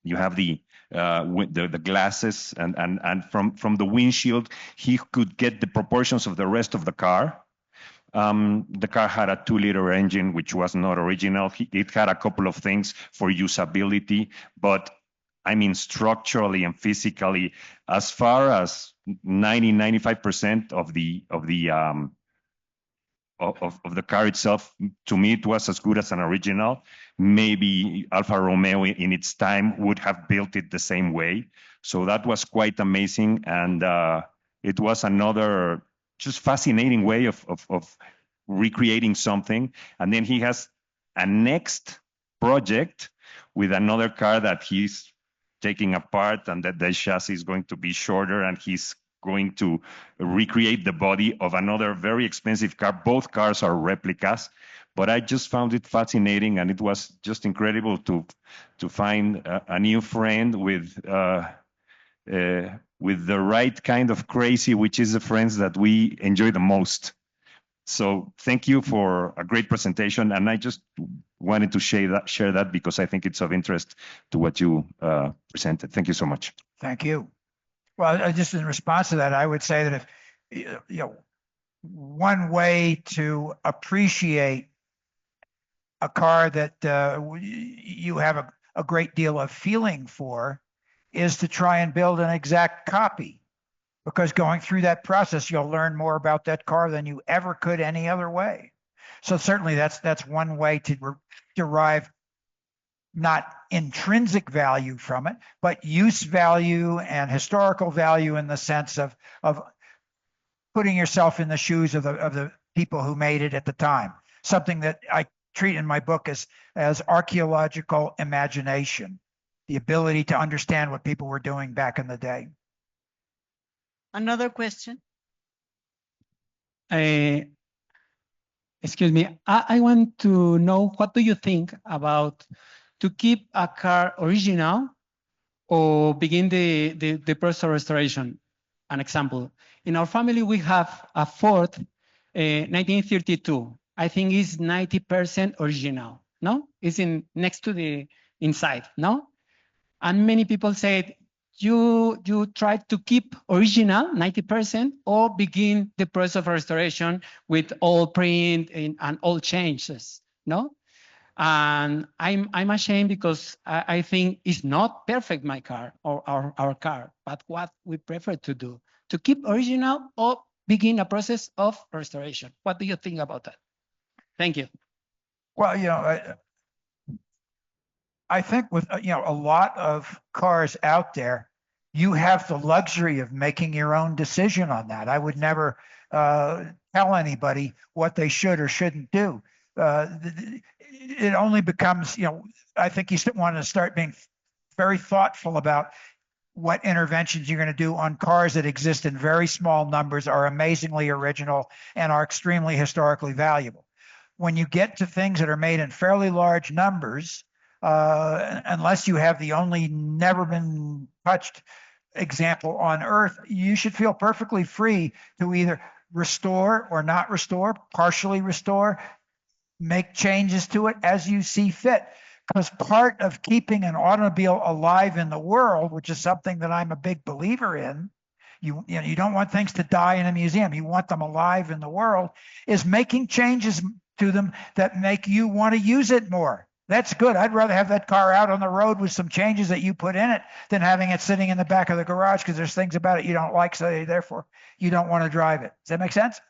You have the glasses, and from the windshield, he could get the proportions of the rest of the car. The car had a 2-liter engine, which was not original. It had a couple of things for usability, but I mean, structurally and physically, as far as 95% of the car itself, to me, it was as good as an original. Maybe Alfa Romeo in its time would have built it the same way. So that was quite amazing. And it was another just fascinating way of recreating something. And then he has a next project with another car that he's taking apart, and that the chassis is going to be shorter, and he's going to recreate the body of another very expensive car. Both cars are replicas, but I just found it fascinating, and it was just incredible to find a new friend with the right kind of crazy, which is the friends that we enjoy the most. So thank you for a great presentation, and I just wanted to share that because I think it's of interest to what you presented. Thank you so much. Thank you. Well, just in response to that, I would say that if, you know, one way to appreciate a car that you have a great deal of feeling for is to try and build an exact copy. Because going through that process, you'll learn more about that car than you ever could any other way. So certainly that's one way to derive not intrinsic value from it, but use value and historical value in the sense of putting yourself in the shoes of the people who made it at the time. Something that I treat in my book as archaeological imagination, the ability to understand what people were doing back in the day. Another question? Excuse me, I want to know, what do you think about to keep a car original or begin the process of restoration? An example, in our family, we have a Ford 1932. I think it's 90% original, no? It's next to the inside, no? And many people said, you try to keep original 90% or begin the process of restoration with all print and all changes, no? And I'm ashamed because I think it's not perfect, my car or our car, but what we prefer to do, to keep original or begin a process of restoration. What do you think about that? Thank you. Well, you know, I think with, you know, a lot of cars out there, you have the luxury of making your own decision on that. I would never tell anybody what they should or shouldn't do. It only becomes, you know, I think you want to start being very thoughtful about what interventions you're going to do on cars that exist in very small numbers, are amazingly original, and are extremely historically valuable. When you get to things that are made in fairly large numbers, unless you have the only never been touched example on earth, you should feel perfectly free to either restore or not restore, partially restore, make changes to it as you see fit. Because part of keeping an automobile alive in the world, which is something that I'm a big believer in, you know, you don't want things to die in a museum, you want them alive in the world, is making changes to them that make you want to use it more. That's good. I'd rather have that car out on the road with some changes that you put in it than having it sitting in the back of the garage because there's things about it you don't like, so therefore you don't want to drive it. Does that make sense?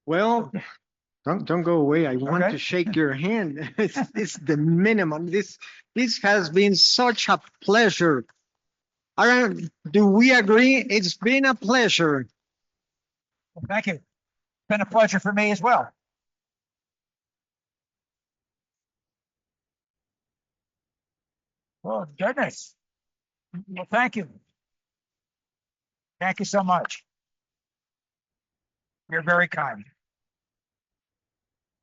Well, don't go away. I want Okay. to shake your hand. It's the minimum. This has been such a pleasure. Aaron, do we agree? It's been a pleasure. Well, thank you. It's been a pleasure for me as well. Oh, goodness. Well, thank you. Thank you so much. You're very kind.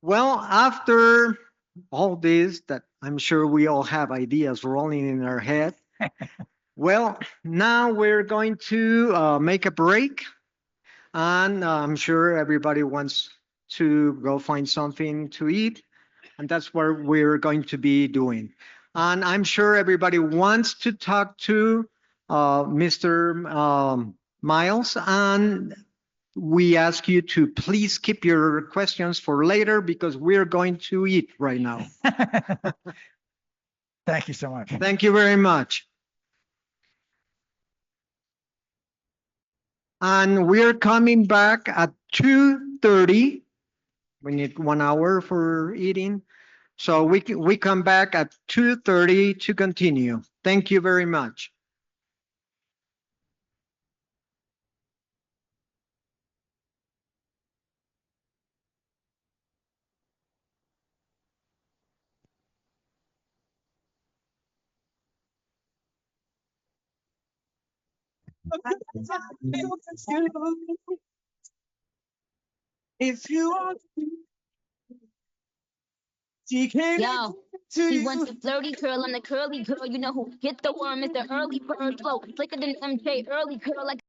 Well, after all this, that I'm sure we all have ideas rolling in our head. Well, now we're going to make a break, and I'm sure everybody wants to go find something to eat, and that's what we're going to be doing. And I'm sure everybody wants to talk to Mr. Miles, and we ask you to please keep your questions for later because we're going to eat right now. Thank you so much. Thank you very much. And we're coming back at 2:30. We need 1 hour for eating. So we come back at 2:30 to continue. Thank you very much. If you want, she came. Yo, he wants the flirty curl. I'm the curly girl. You know who get the worm is the early bird flow. Slicker than MJ, early curl. Like